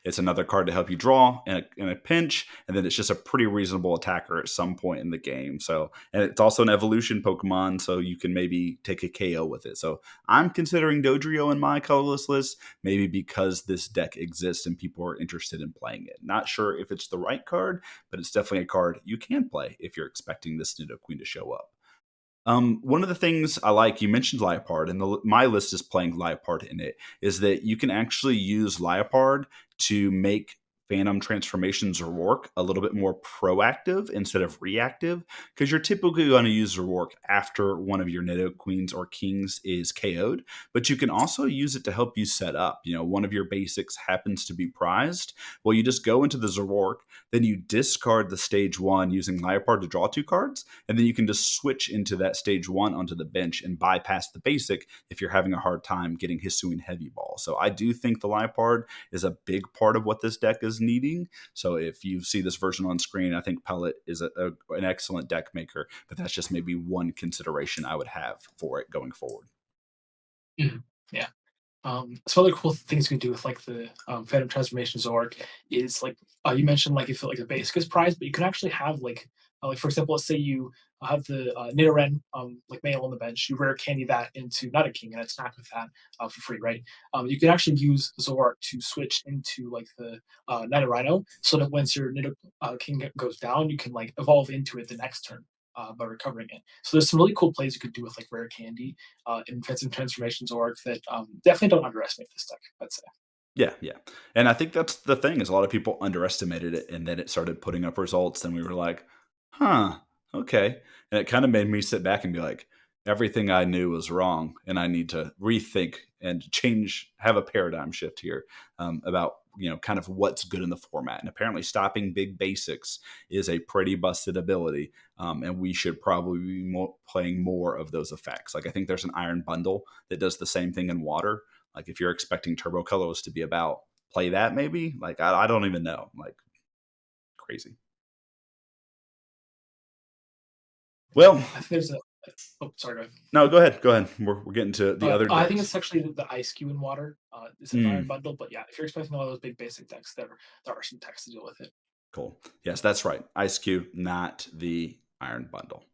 it's another card to help you draw in a pinch, and then it's just a pretty reasonable attacker at some point in the game. So, and it's also an evolution Pokemon, so you can maybe take a KO with it. So I'm considering Dodrio in my colorless list, maybe because this deck exists and people are interested in playing it. Not sure if it's the right card, but it's definitely a card you can play if you're expecting this Nidoqueen to show up. One of the things I like, you mentioned Liepard, and my list is playing Liepard in it, is that you can actually use Liepard to make Phantom Transformations Rourke a little bit more proactive instead of reactive, because you're typically going to use Rourke after one of your Nido Queens or Kings is KO'd, but you can also use it to help you set up. One of your basics happens to be prized. Well, you just go into the Zoroark, then you discard the stage one using Liepard to draw two cards, and then you can just switch into that stage one onto the bench and bypass the basic if you're having a hard time getting Hisuian Heavy Ball. So I do think the Liepard is a big part of what this deck is needing. So if you see this version on screen, I think Pellet is an excellent deck maker, but that's just maybe one consideration I would have for it going forward. Mhm. Yeah. Some other cool things you can do with like the Phantom Transformation Zork is like you mentioned like if like the basic is prize, but you can actually have like for example, let's say you have the Nidoran like male on the bench, you rare candy that into not a king and attack with that for free, right? You can actually use Zork to switch into like the Nidorino, so that once your Nido king goes down, you can like evolve into it the next turn. By recovering it, so there's some really cool plays you could do with like rare candy in Phantom Transformations org that definitely don't underestimate this deck, I'd say. Yeah, yeah. And I think that's the thing is a lot of people underestimated it and then it started putting up results and we were like, "Huh, okay." And it kind of made me sit back and be like, everything I knew was wrong and I need to rethink and change, have a paradigm shift here about, kind of what's good in the format. And apparently stopping big basics is a pretty busted ability. And we should probably be playing more of those effects. Like I think there's an iron bundle that does the same thing in water, like if you're expecting Turbo Colors to be about play that maybe, like I don't even know, like crazy. Yeah, Well, I think there's a. Oh, sorry. Go ahead. no, go ahead, go ahead. We're getting to the other I think decks. it's actually the Ice Cube in water. It's an Iron Mm, Bundle, but yeah, if you're expecting all those big basic decks, there are some decks to deal with it. cool. Yes, that's right. Ice Cube, not the Iron Bundle.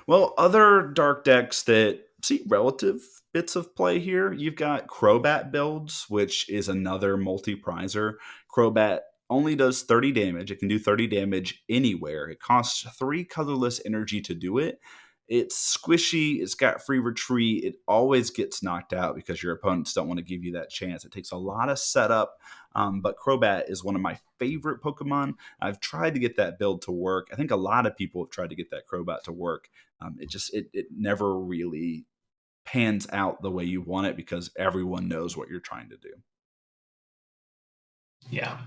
Well, other dark decks that see relative bits of play here, you've got Crobat builds, which is another multi-prizer. Crobat only does 30 damage. It can do 30 damage anywhere. It costs 3 colorless energy to do it. It's squishy. It's got free retreat. It always gets knocked out because your opponents don't want to give you that chance. It takes a lot of setup, but Crobat is one of my favorite Pokemon. I've tried to get that build to work. I think a lot of people have tried to get that Crobat to work. It never really pans out the way you want it because everyone knows what you're trying to do. Yeah,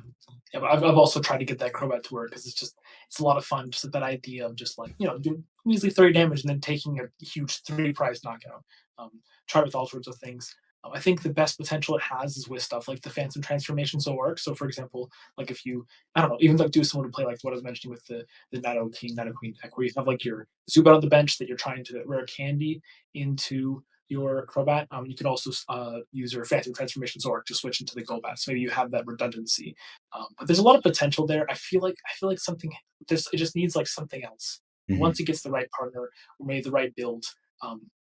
yeah. But I've also tried to get that Crobat to work because it's a lot of fun. Just that idea of just like doing measly 30 damage and then taking a huge 3 prize knockout. Um, try with all sorts of things. I think the best potential it has is with stuff like the Phantom Transformations orc. So, for example, like if you, I don't know, even like do someone to play like what I was mentioning with the Nato King, Nato Queen deck, where you have like your Zubat on the bench that you're trying to rare candy into your Crobat. You could also use your Phantom Transformations orc to switch into the Golbat, so maybe you have that redundancy. But there's a lot of potential there. I feel like something this it just needs like something else. Mhm. Once it gets the right partner or maybe the right build,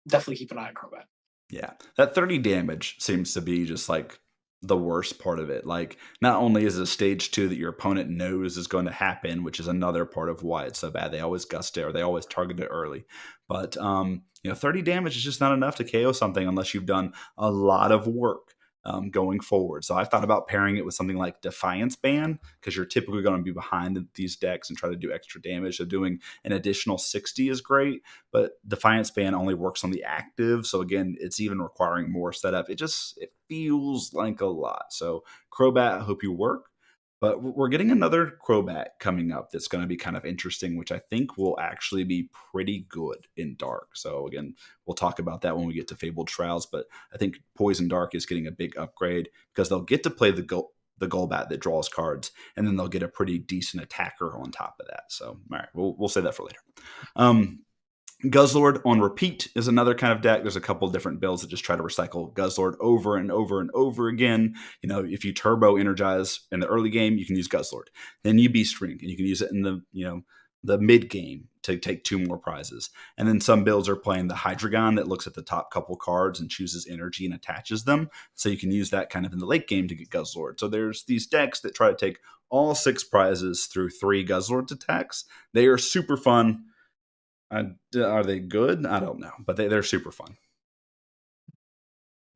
definitely keep an eye on Crobat. Yeah. That 30 damage seems to be just like the worst part of it. Like, not only is it a stage two that your opponent knows is going to happen, which is another part of why it's so bad. They always gust it or they always target it early. But 30 damage is just not enough to KO something unless you've done a lot of work going forward. So I've thought about pairing it with something like Defiance Ban, because you're typically going to be behind these decks and try to do extra damage. So doing an additional 60 is great, but Defiance Ban only works on the active. So again, it's even requiring more setup. It feels like a lot. So Crobat, I hope you work. But we're getting another Crobat coming up that's going to be kind of interesting, which I think will actually be pretty good in Dark. So again, we'll talk about that when we get to Fabled Shrouds. But I think Poison Dark is getting a big upgrade because they'll get to play the Golbat that draws cards, and then they'll get a pretty decent attacker on top of that. So, all right, we'll say that for later. Um, Guzzlord on repeat is another kind of deck. There's a couple of different builds that just try to recycle Guzzlord over and over and over again. If you turbo energize in the early game, you can use Guzzlord. Then you Beast Ring, and you can use it in the mid game to take two more prizes. And then some builds are playing the Hydreigon that looks at the top couple cards and chooses energy and attaches them. So you can use that kind of in the late game to get Guzzlord. So there's these decks that try to take all six prizes through three Guzzlord attacks. They are super fun. Are they good? I don't know, but they're super fun.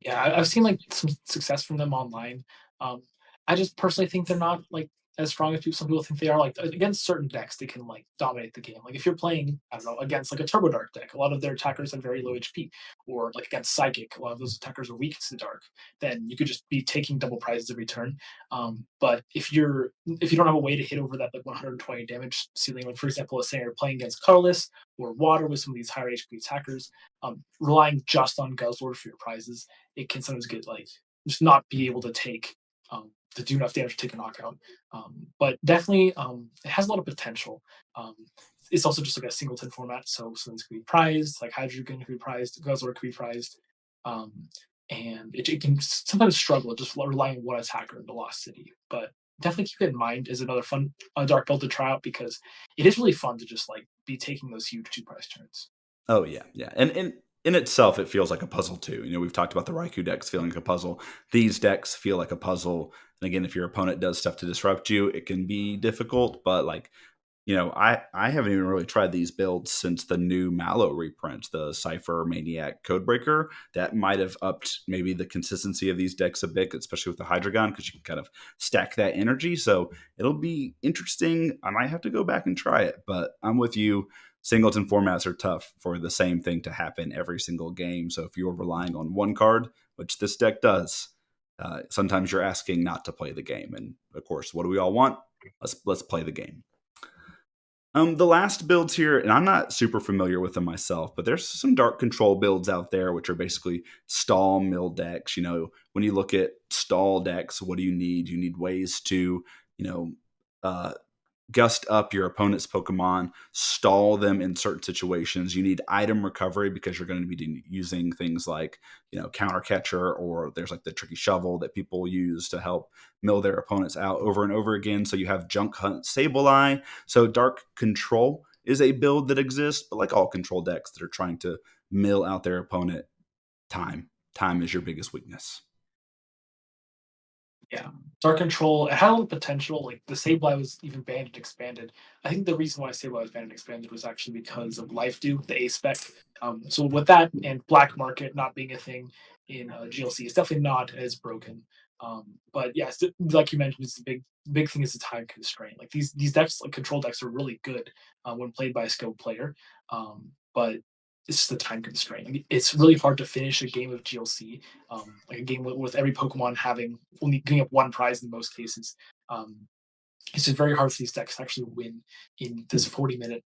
Yeah, I've seen like some success from them online. Um, I just personally think they're not like as strong as some people think they are. Like against certain decks, they can like dominate the game. Like if you're playing, I don't know, against like a Turbo Dark deck, a lot of their attackers have very low HP, or like against Psychic, a lot of those attackers are weak to Dark. Then you could just be taking double prizes every turn. But if you don't have a way to hit over that like 120 damage ceiling, like for example, let's say you're playing against Colorless or Water with some of these higher HP attackers, relying just on Guzzlord for your prizes, it can sometimes get like just not be able to take to do enough damage to take a knockout. But definitely, it has a lot of potential. Um, it's also just like a singleton format, so something's can be prized, like Hydreigon can be prized, Guzzlord can be prized, um, and it can sometimes struggle just relying on one attacker in the Lost City. But definitely keep it in mind as another fun dark build to try out because it is really fun to just like be taking those huge two prize turns. Oh yeah, yeah, and in itself, it feels like a puzzle too. We've talked about the Raikou decks feeling like a puzzle. These decks feel like a puzzle. And again, if your opponent does stuff to disrupt you, it can be difficult. But like I haven't even really tried these builds since the new Mallow reprint, the Cypher Maniac Codebreaker. That might have upped maybe the consistency of these decks a bit, especially with the Hydreigon, because you can kind of stack that energy. So it'll be interesting. I might have to go back and try it, but I'm with you. Singleton formats are tough for the same thing to happen every single game. So if you're relying on one card, which this deck does, sometimes you're asking not to play the game. And of course, what do we all want? Let's play the game. The last builds here, and I'm not super familiar with them myself, but there's some dark control builds out there, which are basically stall mill decks. When you look at stall decks, what do you need? You need ways to, you know, uh, gust up your opponent's Pokemon, stall them in certain situations. You need item recovery because you're going to be using things like, counter catcher, or there's like the tricky shovel that people use to help mill their opponents out over and over again. So you have Junk Hunt Sableye. So Dark Control is a build that exists, but like all control decks that are trying to mill out their opponent, time is your biggest weakness. Yeah. Dark Control, it had a lot of potential. Like the Sableye was even banned and expanded. I think the reason why Sableye was banned and expanded was actually because of Life Dew, the A spec. So with that and Black Market not being a thing in GLC, it's definitely not as broken. But yes, like you mentioned, it's the big thing is the time constraint. Like these decks, like control decks, are really good when played by a skilled player. But it's just the time constraint. Like, it's really hard to finish a game of GLC, like a game with every Pokemon having only giving up one prize in most cases. Um, it's just very hard for these decks to actually win in this 40-minute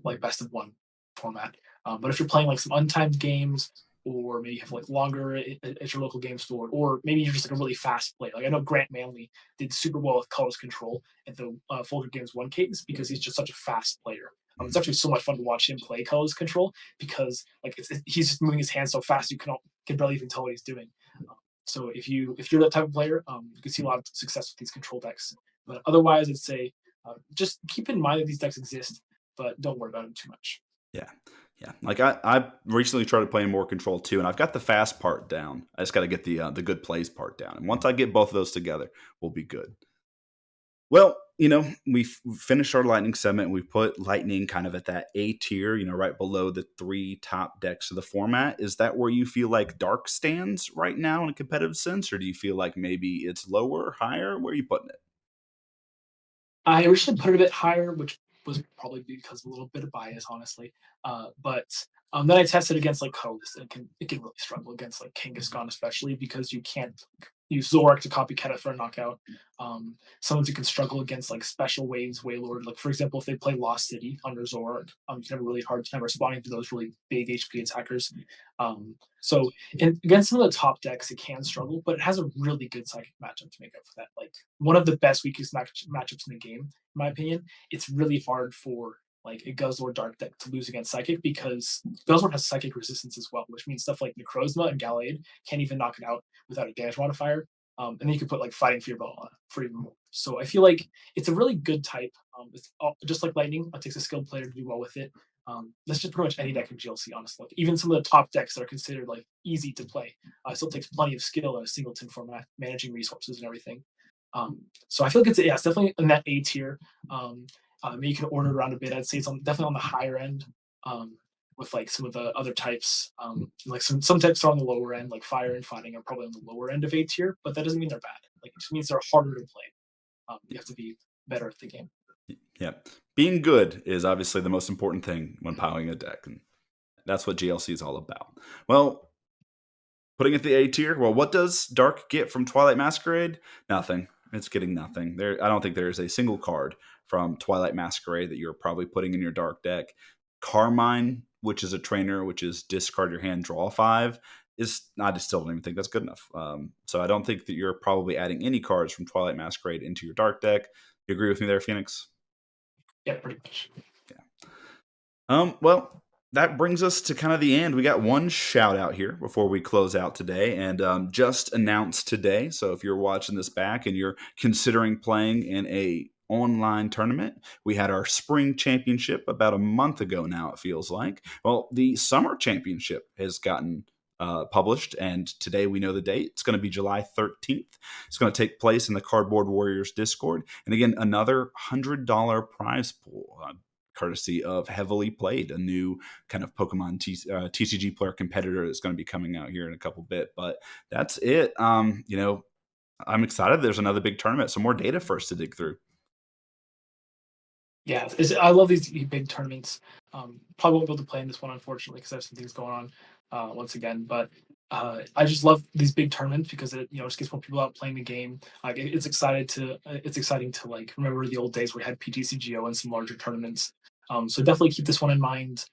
like best of one format. But if you're playing like some untimed games or maybe have like longer at your local game store, or maybe you're just like a really fast player. Like I know Grant Manley did super well with colors control at the Folger Games One cadence because he's just such a fast player. It's Mhm. actually so much fun to watch him play colors control because like he's just moving his hands so fast can barely even tell what he's doing. Um, so if you're that type of player, you can see a lot of success with these control decks. But otherwise, I'd say just keep in mind that these decks exist, but don't worry about them too much. Yeah. Yeah. Like I recently started playing more control too, and I've got the fast part down. I just got to get the good plays part down. And once I get both of those together, we'll be good. Well, we've finished our lightning segment. We put lightning kind of at that A tier, right below the three top decks of the format. Is that where you feel like dark stands right now in a competitive sense, or do you feel like maybe it's lower, higher? Where are you putting it? I originally put it a bit higher, which was probably because of a little bit of bias, honestly. But then I tested against like Colors, and it can really struggle against like Kangaskhan, especially because you can't use Zorak to copycat it for a knockout. Sometimes you can struggle against like special waves, Waylord. Like for example, if they play Lost City under Zorak, you can have a really hard time responding to those really big HP attackers. So against some of the top decks, it can struggle, but it has a really good psychic matchup to make up for that. Like one of the best weakest matchups in the game, in my opinion. It's really hard for like a Guzzlord Dark deck to lose against Psychic because Guzzlord has Psychic resistance as well, which means stuff like Necrozma and Gallade can't even knock it out without a damage modifier. And then you can put like Fighting Fear Ball on it for even more. So I feel like it's a really good type. It's just like Lightning. It takes a skilled player to do well with it. That's just pretty much any deck in GLC, honestly. Like, even some of the top decks that are considered like easy to play still takes plenty of skill in a singleton format, managing resources and everything. So I feel like it's definitely in that A tier. Maybe you can order around a bit. I'd say it's definitely on the higher end. With like some of the other types, like some types are on the lower end, like fire and fighting are probably on the lower end of A tier, but that doesn't mean they're bad. Like it just means they're harder to play. You have to be better at the game. Yeah. Being good is obviously the most important thing when piling a deck. And that's what GLC is all about. Well, putting it the A tier. Well, what does Dark get from Twilight Masquerade? Nothing. It's getting nothing. I don't think there is a single card from Twilight Masquerade that you're probably putting in your Dark deck. Carmine, which is a trainer, which is discard your hand, draw five, is I just still don't even think that's good enough. So I don't think that you're probably adding any cards from Twilight Masquerade into your Dark deck. You agree with me there, Phoenix? Yeah, pretty much. Well, that brings us to kind of the end. We got one shout out here before we close out today, and just announced today. So if you're watching this back and you're considering playing in a online tournament, we had our spring championship about a month ago now. It feels like. Well, the summer championship has gotten. Published, and today we know the date. It's going to be July 13th. It's going to take place in the Cardboard Warriors Discord. And again, another $100 prize pool. Courtesy of Heavily Played, a new kind of Pokemon TCG player competitor that's going to be coming out here in a couple bit. But that's it. I'm excited. There's another big tournament, some more data for us to dig through. Yeah, I love these big tournaments. Probably won't be able to play in this one, unfortunately, because I have some things going on once again. But I just love these big tournaments because it just gets more people out playing the game. Like it's exciting to like remember the old days where we had PTCGO and some larger tournaments. So definitely keep this one in mind.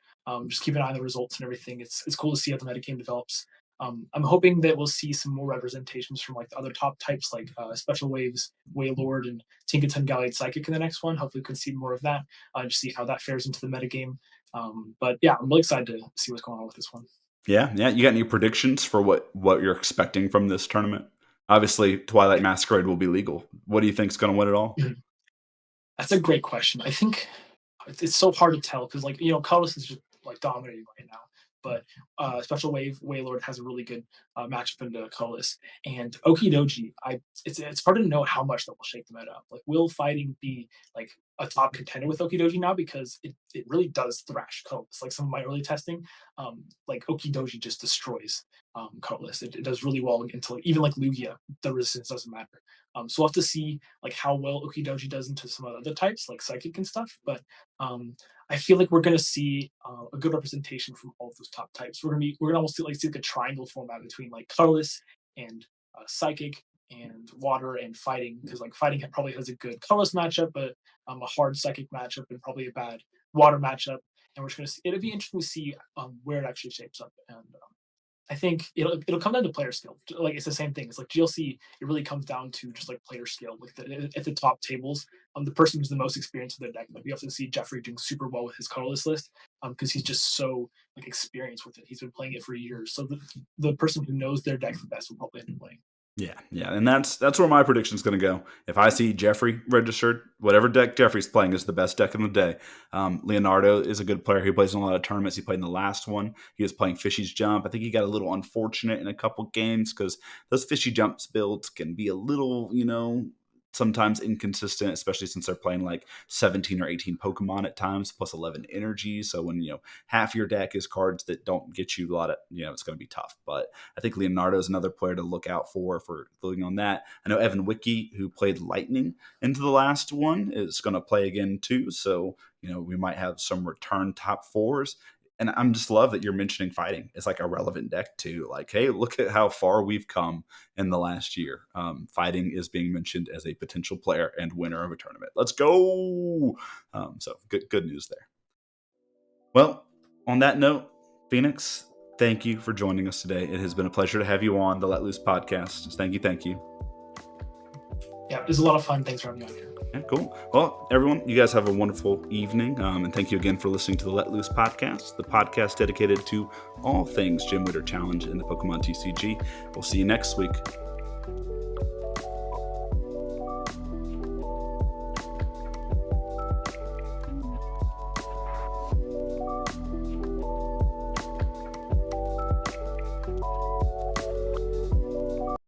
Just keep an eye on the results and everything. It's cool to see how the metagame develops. I'm hoping that we'll see some more representations from like the other top types like Special Waves, Waylord, and Tinkaton Gallade Psychic in the next one. Hopefully, we can see more of that. Just see how that fares into the metagame. But yeah, I'm really excited to see what's going on with this one. Yeah, yeah. You got any predictions for what you're expecting from this tournament? Obviously, Twilight Masquerade will be legal. What do you think's going to win it all? That's a great question. I think it's so hard to tell because like Colossus is just like dominating right now. But Special Wave Waylord has a really good matchup into Colossus and Okidoji. It's hard to know how much that will shake the meta up. Like, will fighting be like a top contender with Okidoji now because it really does thrash Colossus. Like some of my early testing, like Okidoji just destroys Colossus. It does really well until even like Lugia, the resistance doesn't matter. So we'll have to see like how well Okidoji does into some other types like Psychic and stuff. But I feel like we're going to see a good representation from all of those top types. We're gonna almost see like a triangle format between like colorless and psychic and water and fighting because like fighting probably has a good colorless matchup, but a hard psychic matchup and probably a bad water matchup. And we're just gonna see. It'll be interesting to see where it actually shapes up. And I think it'll come down to player skill. Like it's the same thing. It's like GLC. It really comes down to just like player skill. Like at the top tables, the person who's the most experienced with their deck. Like we often see Jeffrey doing super well with his colorless list, because he's just so like experienced with it. He's been playing it for years. So the person who knows their deck the best will probably end up playing. Yeah, and that's where my prediction is going to go. If I see Jeffrey registered, whatever deck Jeffrey's playing is the best deck of the day. Leonardo is a good player. He plays in a lot of tournaments. He played in the last one. He was playing Fishy's Jump. I think he got a little unfortunate in a couple games because those Fishy Jumps builds can be a little, sometimes inconsistent, especially since they're playing like 17 or 18 Pokemon at times, plus 11 energy. So when, half your deck is cards that don't get you a lot of, it's going to be tough. But I think Leonardo is another player to look out for looking on that. I know Evan Wiki, who played Lightning into the last one, is going to play again too. So, we might have some return top fours. And I'm just love that you're mentioning fighting. It's like a relevant deck too. Like, hey, look at how far we've come in the last year. Fighting is being mentioned as a potential player and winner of a tournament. Let's go. So good news there. Well, on that note, Phoenix, thank you for joining us today. It has been a pleasure to have you on the Let Loose podcast. Thank you. Yeah, it was a lot of fun. Thanks for having me on here. Yeah, cool. Well, everyone, you guys have a wonderful evening. And thank you again for listening to the Let Loose podcast, the podcast dedicated to all things Gym Leader Challenge in the Pokemon TCG. We'll see you next week.